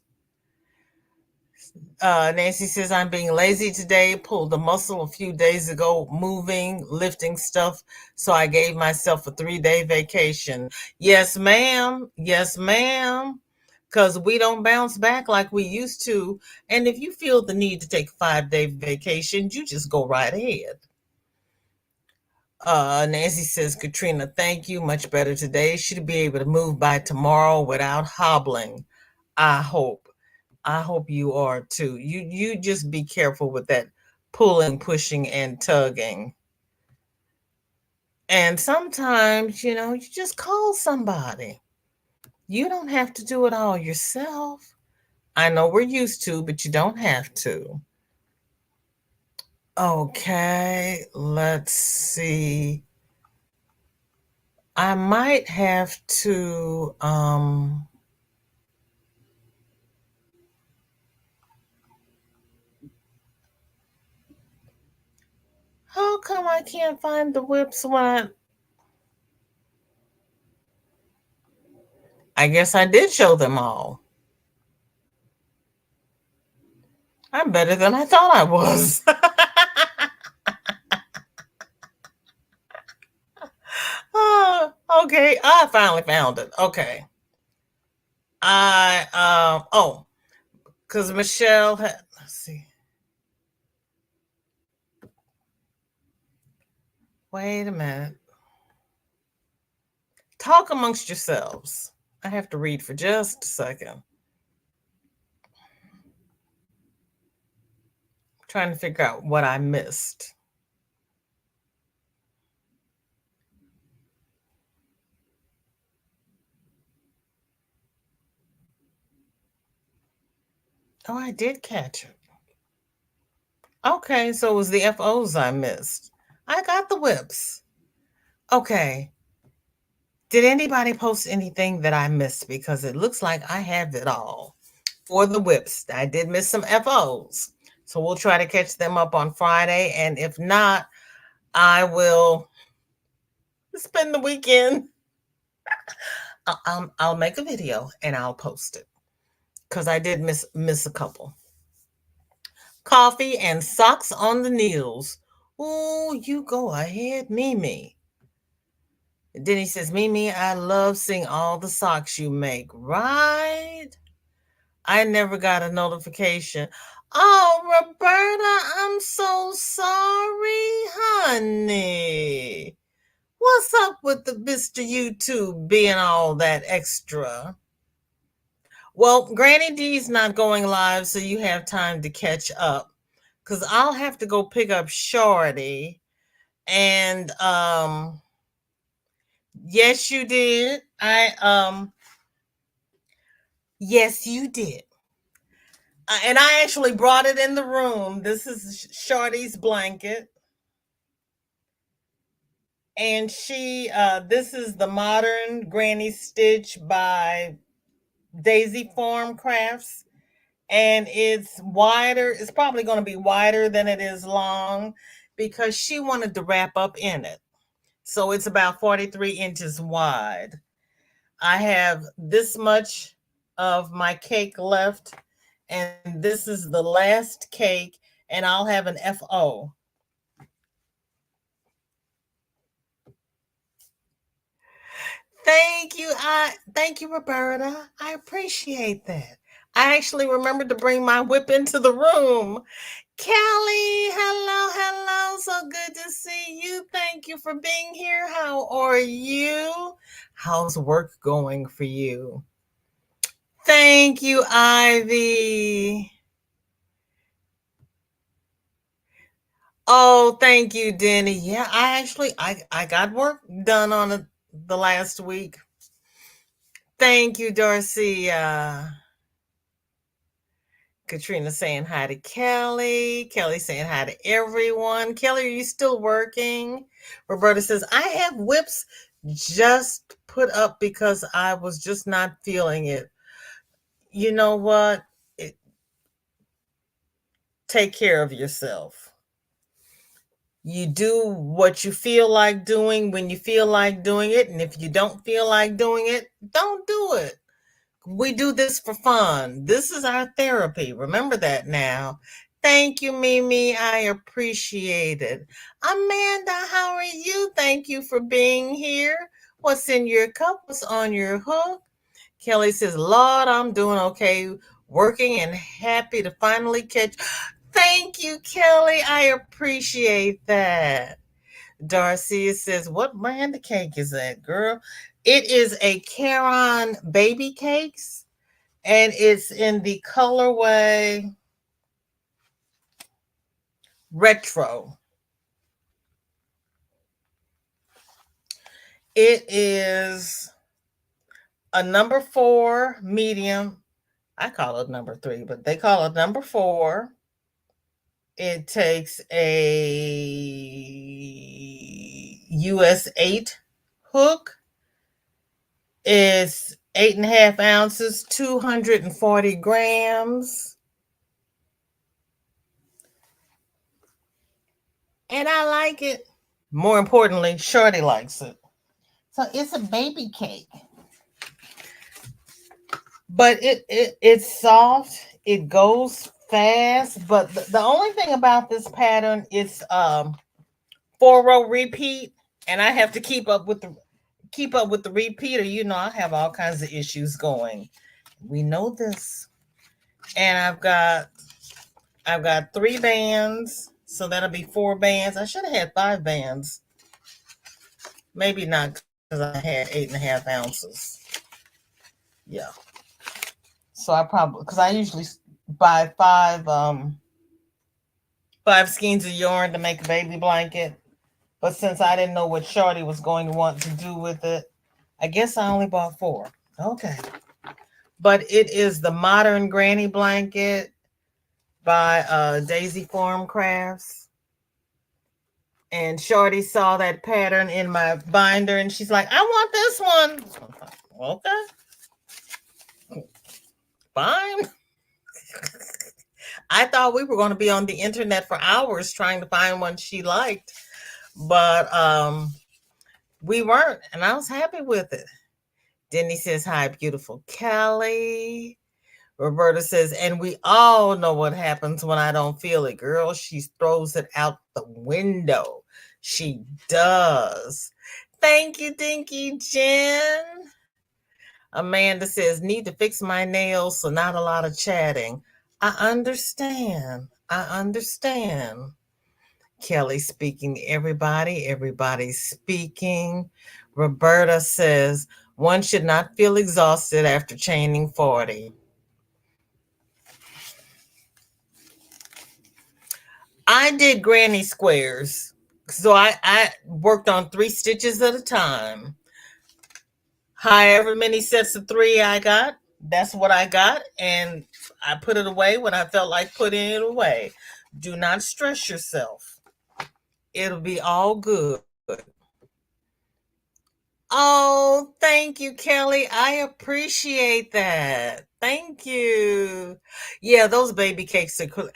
Nancy says, I'm being lazy today, pulled a muscle a few days ago, moving, lifting stuff. So I gave myself a 3-day vacation. Yes, ma'am. Yes, ma'am. Because we don't bounce back like we used to. And if you feel the need to take a 5-day vacation, you just go right ahead. Nancy says, Katrina, thank you. Much better today. Should be able to move by tomorrow without hobbling. I hope. I hope you are too. You just be careful with that pulling, pushing, and tugging. And sometimes, you just call somebody. You don't have to do it all yourself. I know we're used to, but you don't have to. Okay, let's see. I might have to how come I can't find the whips when I guess I did show them all. I'm better than I thought I was. Oh, okay, I finally found it. Okay. Because Michelle had, let's see. Wait a minute. Talk amongst yourselves. I have to read for just a second. Trying to figure out what I missed. Oh, I did catch it. Okay, so it was the FOs I missed. I got the whips. Okay. Did anybody post anything that I missed? Because it looks like I have it all for the whips. I did miss some FOs. So we'll try to catch them up on Friday. And if not, I will spend the weekend. I'll make a video and I'll post it because I did miss a couple. Coffee and socks on the needles. Ooh, you go ahead, Mimi. Denny says, Mimi, I love seeing all the socks you make. Right? I never got a notification. Oh, Roberta, I'm so sorry, honey. What's up with the Mr. YouTube being all that extra? Well, Granny D's not going live, so you have time to catch up. Because I'll have to go pick up Shorty. And yes, you did. Yes, you did. And I actually brought it in the room. This is Shorty's blanket. And this is the modern Granny Stitch by Daisy Farm Crafts. And it's wider. It's probably going to be wider than it is long because she wanted to wrap up in it. So it's about 43 inches wide. I have this much of my cake left, and this is the last cake, and I'll have an FO. Thank you, Roberta. I appreciate that. I actually remembered to bring my whip into the room. Kelly, hello. So good to see you. Thank you for being here. How are you? How's work going for you? Thank you, Ivy. Oh, thank you, Denny. Yeah, I got work done on the last week. Thank you, Darcia. Katrina saying hi to Kelly. Kelly saying hi to everyone. Kelly, are you still working? Roberta says, I have whips just put up because I was just not feeling it. You know what? Take care of yourself. You do what you feel like doing when you feel like doing it. And if you don't feel like doing it, don't do it. We do this for fun. This is our therapy. Remember that now. Thank you, Mimi. I appreciate it. Amanda, how are you? Thank you for being here. What's in your cup? What's on your hook? Kelly says, Lord, I'm doing okay, working and happy to finally catch. Thank you, Kelly. I appreciate that. Darcia says, what brand of cake is that, girl? It is a Caron baby cakes, and it's in the colorway retro. It is a number 4 medium. I call it number 3, but they call it number 4. It takes a US 8 hook. It's 8.5 ounces, 240 grams. And I like it. More importantly, Shorty likes it. So it's a baby cake. But it's soft. It goes fast. But the only thing about this pattern is 4-row repeat. And I have to keep up with the repeater. You know, I have all kinds of issues going. We know this. And I've got 3 bands. So that'll be 4 bands. I should have had 5 bands. Maybe not, because I had 8.5 ounces. Yeah. So I probably, because I usually buy 5 skeins of yarn to make a baby blanket. But since I didn't know what Shorty was going to want to do with it, I guess I only bought 4. Okay. But it is the Modern Granny Blanket by Daisy Farm Crafts. And Shorty saw that pattern in my binder, and she's like, I want this one. Okay. Fine. I thought we were going to be on the internet for hours trying to find one she liked. But we weren't, and I was happy with it. Denny says, hi, beautiful Kelly. Roberta says, and we all know what happens when I don't feel it, girl. She throws it out the window. She does. Thank you, Dinky Jen. Amanda says, need to fix my nails, so not a lot of chatting. I understand. Kelly speaking to everybody. Everybody's speaking. Roberta says, one should not feel exhausted after chaining 40. I did granny squares. So I worked on 3 stitches at a time. However many sets of 3 I got, that's what I got. And I put it away when I felt like putting it away. Do not stress yourself. It'll be all good. Oh, thank you, Kelly. I appreciate that. Thank you. Yeah, those baby cakes are cool.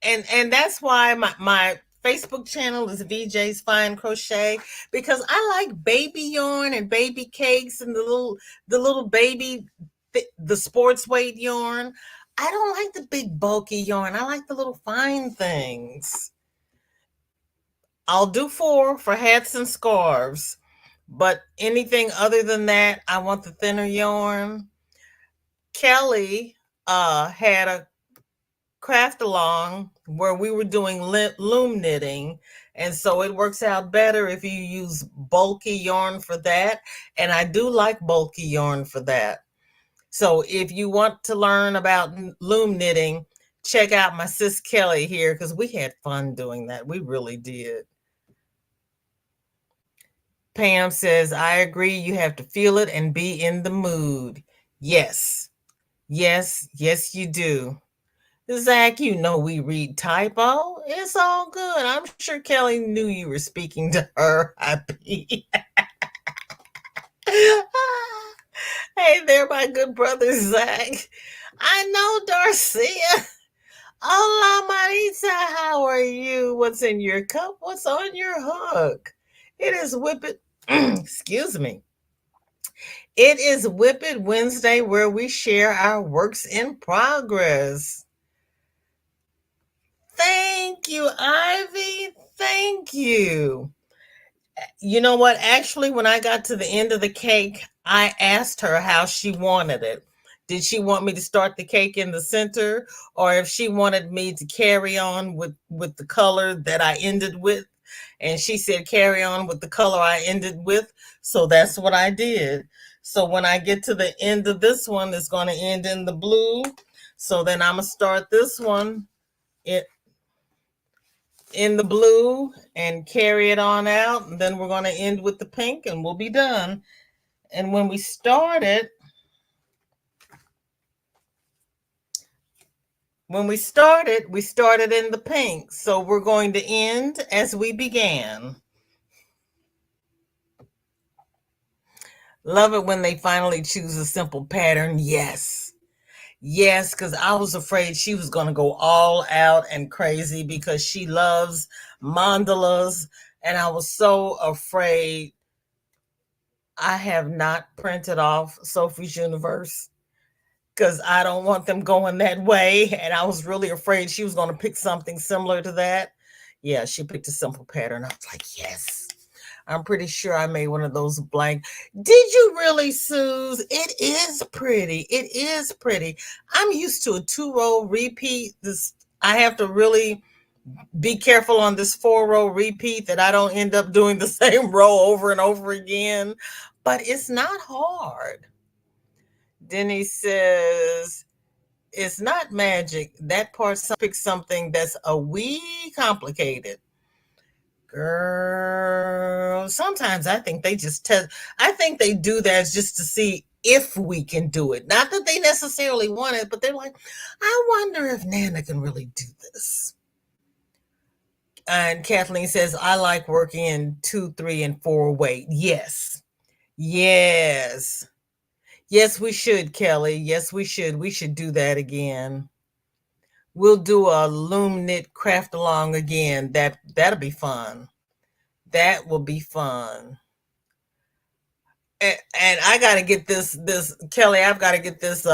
And that's why my Facebook channel is VJ's Fine Crochet, because I like baby yarn and baby cakes and the little baby the sports weight yarn. I don't like the big bulky yarn. I like the little fine things. I'll do 4 for hats and scarves. But anything other than that, I want the thinner yarn. Kelly had a craft along where we were doing loom knitting. And so it works out better if you use bulky yarn for that. And I do like bulky yarn for that. So if you want to learn about loom knitting, check out my sis Kelly here, because we had fun doing that. We really did. Pam says, I agree. You have to feel it and be in the mood. Yes, you do. Zach, you know we read typo. It's all good. I'm sure Kelly knew you were speaking to her. Happy. Hey there, my good brother Zach. I know, Darcia. Hola, Marisa. How are you? What's in your cup? What's on your hook? It is WIP It. Excuse me. It is WIP It Wednesday, where we share our works in progress. Thank you, Ivy. Thank you. You know what? Actually, when I got to the end of the cake, I asked her how she wanted it. Did she want me to start the cake in the center, or if she wanted me to carry on with the color that I ended with? And she said, carry on with the color I ended with. So that's what I did. So when I get to the end of this one, it's going to end in the blue. So then I'm going to start this one in the blue and carry it on out. And then we're going to end with the pink and we'll be done. And when we started we started in the pink. So we're going to end as we began. Love it when they finally choose a simple pattern. Yes. Yes, because I was afraid she was going to go all out and crazy because she loves mandalas. And I was so afraid. I have not printed off Sophie's Universe because I don't want them going that way. And I was really afraid she was going to pick something similar to that. Yeah, she picked a simple pattern. I was like, yes. I'm pretty sure I made one of those blank. Did you really, Suze? It is pretty. It is pretty. I'm used to a 2-row repeat. I have to really be careful on this 4-row repeat that I don't end up doing the same row over and over again. But it's not hard. Denny says, it's not magic. That part picks something that's a wee complicated. Girl, sometimes I think they just test. I think they do that just to see if we can do it. Not that they necessarily want it, but they're like, I wonder if Nana can really do this. And Kathleen says, I like working in 2, 3, and 4 weight. Yes. Yes. Yes, we should, Kelly. Yes, we should. We should do that again. We'll do a loom knit craft along again. That'll be fun. That will be fun. And I gotta get this Kelly, I've got to get this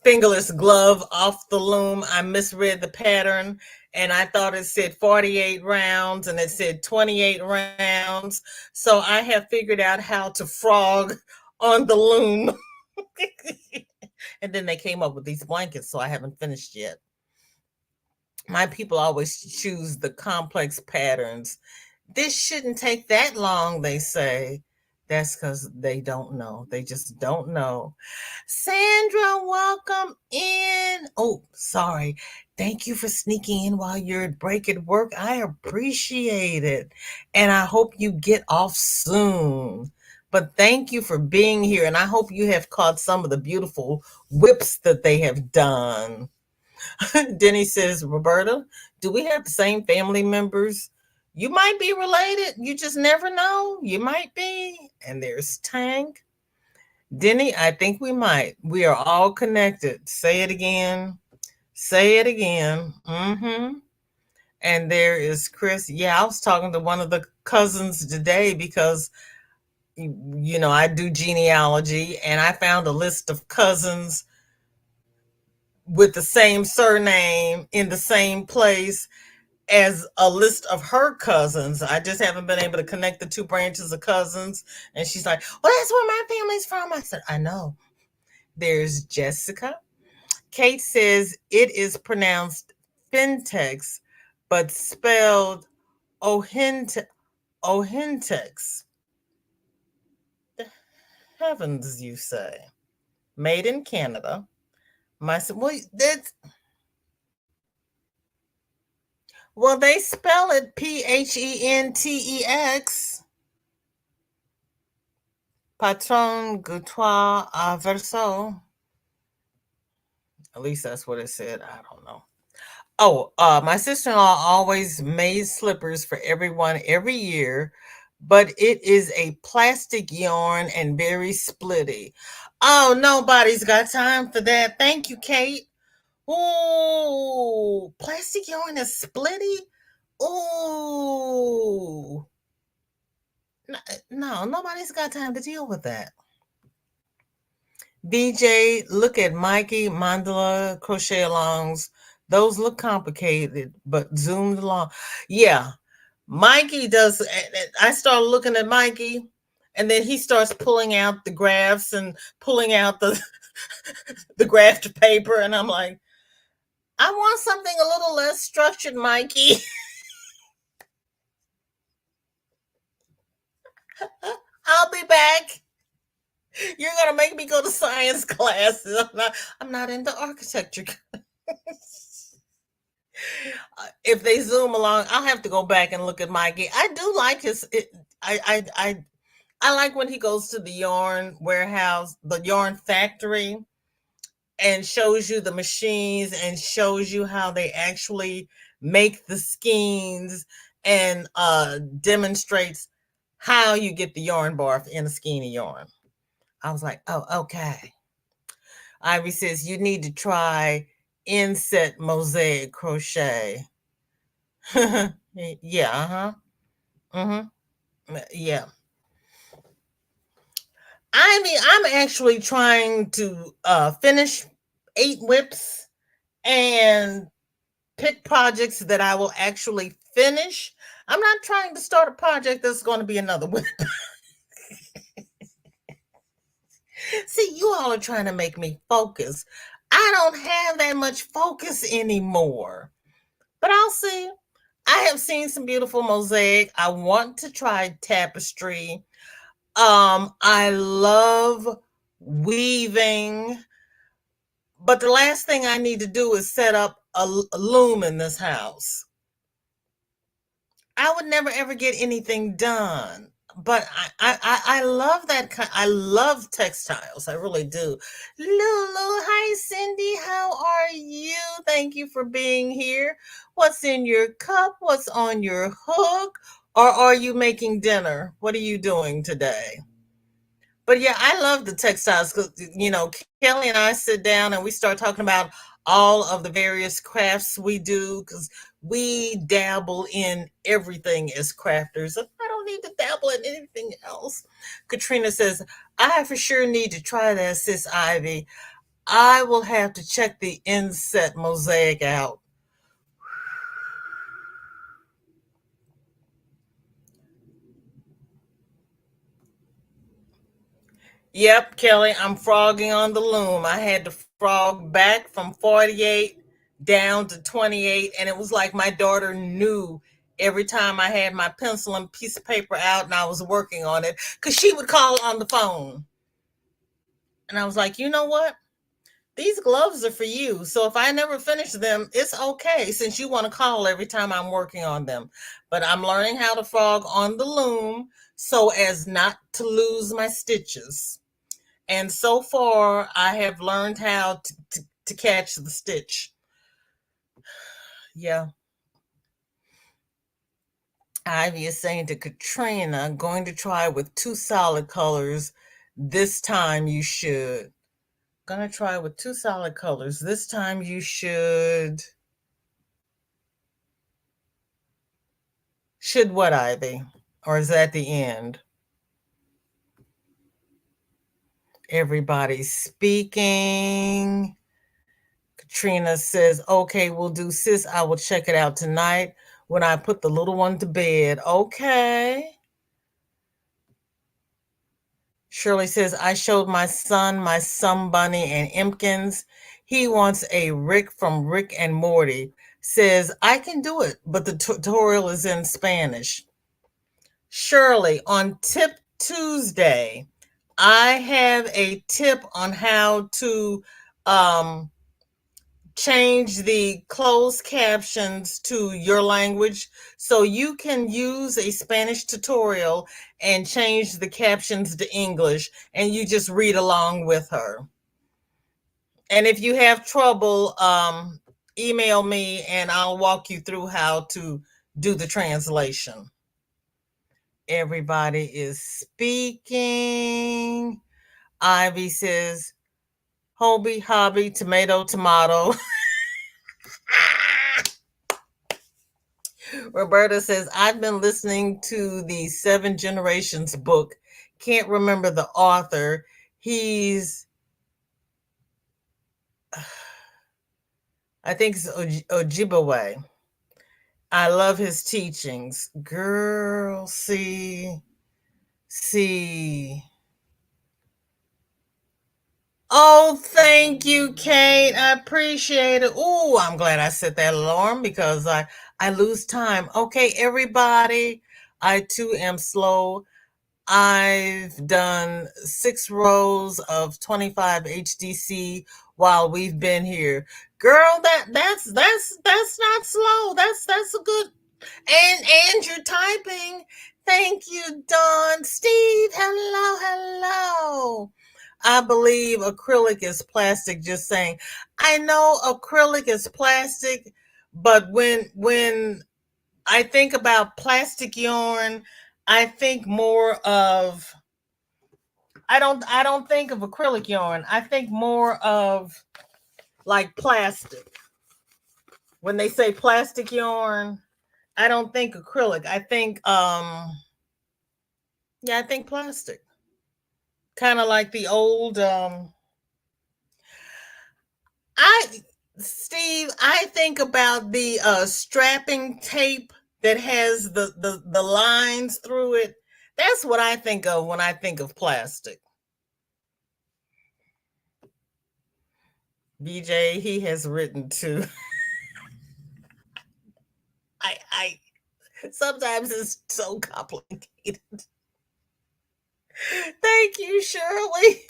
fingerless glove off the loom. I misread the pattern and I thought it said 48 rounds and it said 28 rounds. So I have figured out how to frog on the loom. And then they came up with these blankets, so I haven't finished yet. My people always choose the complex patterns. This shouldn't take that long, they say. That's because they don't know. They just don't know. Sandra, welcome in. Oh, sorry. Thank you for sneaking in while you're at break at work. I appreciate it. And I hope you get off soon. But thank you for being here. And I hope you have caught some of the beautiful whips that they have done. Denny says, Roberta, do we have the same family members? You might be related. You just never know. You might be. And there's Tank. Denny, I think we might. We are all connected. Say it again. Say it again. Mm-hmm. And there is Chris. Yeah, I was talking to one of the cousins today because, you know, I do genealogy and I found a list of cousins with the same surname in the same place as a list of her cousins. I just haven't been able to connect the two branches of cousins. And she's like, well, that's where my family's from. I said, I know. There's Jessica. Kate says it is pronounced Fintex, but spelled Ohintex. The heavens, you say. Made in Canada. Well, they spell it Pentex. Patron Goutois Verso. At least that's what it said. I don't know. Oh, my sister-in-law always made slippers for everyone every year, but it is a plastic yarn and very splitty. Oh, nobody's got time for that. Thank you, Kate. Oh, plastic yarn is splitty? Oh, No, nobody's got time to deal with that. BJ, look at Mikey, mandala, crochet alongs. Those look complicated, but zoomed along. Yeah, Mikey does. I start looking at Mikey, and then he starts pulling out the graphs and pulling out the the graphed paper, and I'm like, I want something a little less structured, Mikey. I'll be back. You're gonna make me go to science classes. I'm not into architecture. If they zoom along, I'll have to go back and look at Mikey. I do like his. I like when he goes to the yarn warehouse, the yarn factory, and shows you the machines and shows you how they actually make the skeins and demonstrates how you get the yarn barf in a skein of yarn. I was like, oh, okay. Ivy says you need to try inset mosaic crochet. Yeah, uh-huh. Yeah. I mean, I'm actually trying to finish 8 WIPs and pick projects that I will actually finish. I'm not trying to start a project that's going to be another WIP. See, you all are trying to make me focus. I don't have that much focus anymore. But I'll see. I have seen some beautiful mosaic. I want to try tapestry. I love weaving. But the last thing I need to do is set up a loom in this house. I would never ever get anything done. But I love that kind. I love textiles. I really do. Lulu, hi Cindy. How are you? Thank you for being here. What's in your cup? What's on your hook? Or are you making dinner? What are you doing today? But yeah, I love the textiles because Kelly and I sit down and we start talking about all of the various crafts we do because we dabble in everything as crafters. I don't need to dabble in anything else. Katrina says, I for sure need to try that, Sis Ivy. I will have to check the inset mosaic out. Yep, Kelly, I'm frogging on the loom. I had to frog back from 48 down to 28, and it was like my daughter knew every time I had my pencil and piece of paper out and I was working on it because she would call on the phone. And I was like, you know what? These gloves are for you. So if I never finish them, it's okay since you want to call every time I'm working on them. But I'm learning how to frog on the loom so as not to lose my stitches. And so far, I have learned how to catch the stitch. Yeah. Ivy is saying to Katrina, going to try with 2 solid colors. This time you should. Gonna try with 2 solid colors. This time you should. Should what, Ivy? Or is that the end? Everybody's speaking. Katrina says, okay, we'll do, sis. I will check it out tonight when I put the little one to bed. Okay. Shirley says, I showed my son bunny and Impkins. He wants a Rick from Rick and Morty. Says, I can do it, but the tutorial is in Spanish. Shirley, on Tip Tuesday, I have a tip on how to change the closed captions to your language so you can use a Spanish tutorial and change the captions to English and you just read along with her. And if you have trouble, email me and I'll walk you through how to do the translation. Everybody is speaking. Ivy says, hobby, tomato. Roberta says, I've been listening to the Seven Generations book. Can't remember the author. He's, I think it's Ojibwe. I love his teachings. Girl, see. Oh, thank you, Kate. I appreciate it. Oh, I'm glad I set that alarm because I lose time. Okay, everybody. I too am slow. I've done 6 rows of 25 HDC while we've been here. Girl, that's not slow. That's a good, and you're typing. Thank you, Dawn. Steve, hello. I believe acrylic is plastic, just saying. I know acrylic is plastic, but when I think about plastic yarn, I think more of I don't think of acrylic yarn. I think more of like plastic. When they say plastic yarn, I don't think acrylic. I think yeah, I think plastic. Kind of like the old I Steve, I think about the strapping tape that has the lines through it. That's what I think of when I think of plastic. BJ, he has written too. I sometimes it's so complicated. Thank you, Shirley.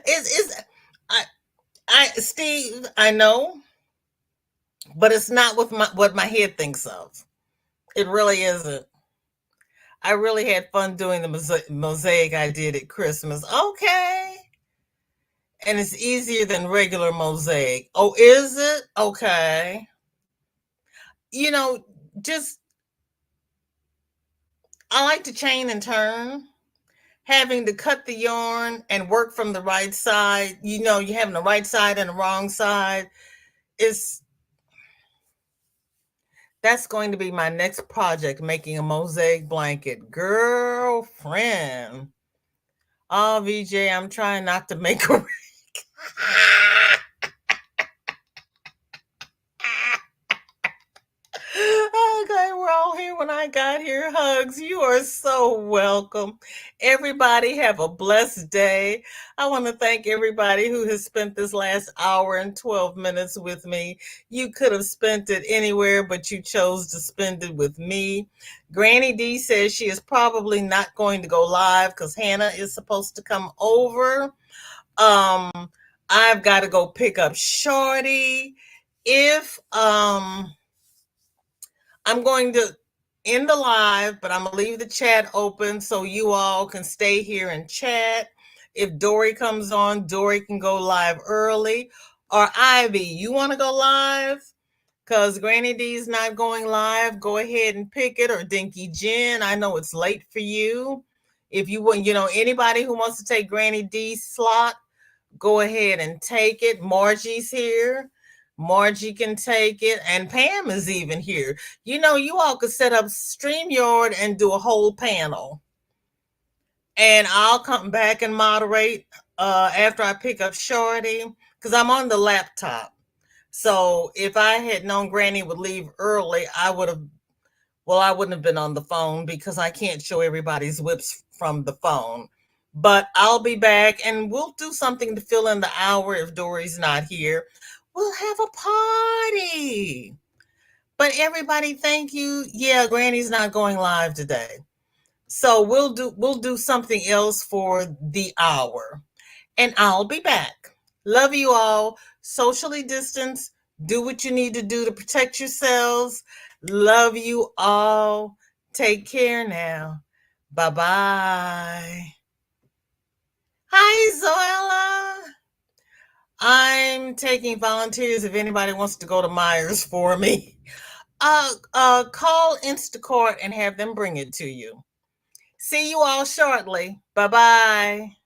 It's I Steve, I know, but it's not with what my head thinks of. It really isn't. I really had fun doing the mosaic I did at Christmas. Okay. And it's easier than regular mosaic. Oh, is it? Okay. You know, just I like to chain and turn. Having to cut the yarn and work from the right side, you're having the right side and the wrong side. Is That's going to be my next project, making a mosaic blanket. Girlfriend. Oh, VJ, I'm trying not to make a Okay, we're all here when I got here. Hugs. You are so welcome. Everybody have a blessed day. I want to thank everybody who has spent this last hour and 12 minutes with me. You could have spent it anywhere, but you chose to spend it with me. Granny D says she is probably not going to go live because Hannah is supposed to come over. Um, I've got to go pick up Shorty. If I'm going to end the live, but I'm going to leave the chat open so you all can stay here and chat. If Dory comes on, Dory can go live early. Or Ivy, you want to go live? Because Granny D's not going live, go ahead and pick it. Or Dinky Jen, I know it's late for you. If you want, anybody who wants to take Granny D's slot, go ahead and take it. Margie's here. Margie can take it. And Pam is even here. You all could set up StreamYard and do a whole panel. And I'll come back and moderate after I pick up Shorty, because I'm on the laptop. So if I had known Granny would leave early, I wouldn't have been on the phone because I can't show everybody's WIPs from the phone. But I'll be back and we'll do something to fill in the hour if Dory's not here. We'll have a party. But everybody, thank you. Yeah, Granny's not going live today. So we'll do something else for the hour. And I'll be back. Love you all. Socially distance. Do what you need to do to protect yourselves. Love you all. Take care now. Bye-bye. Hi, Zoella. I'm taking volunteers if anybody wants to go to Myers for me. Call Instacart and have them bring it to you. See you all shortly. Bye-bye.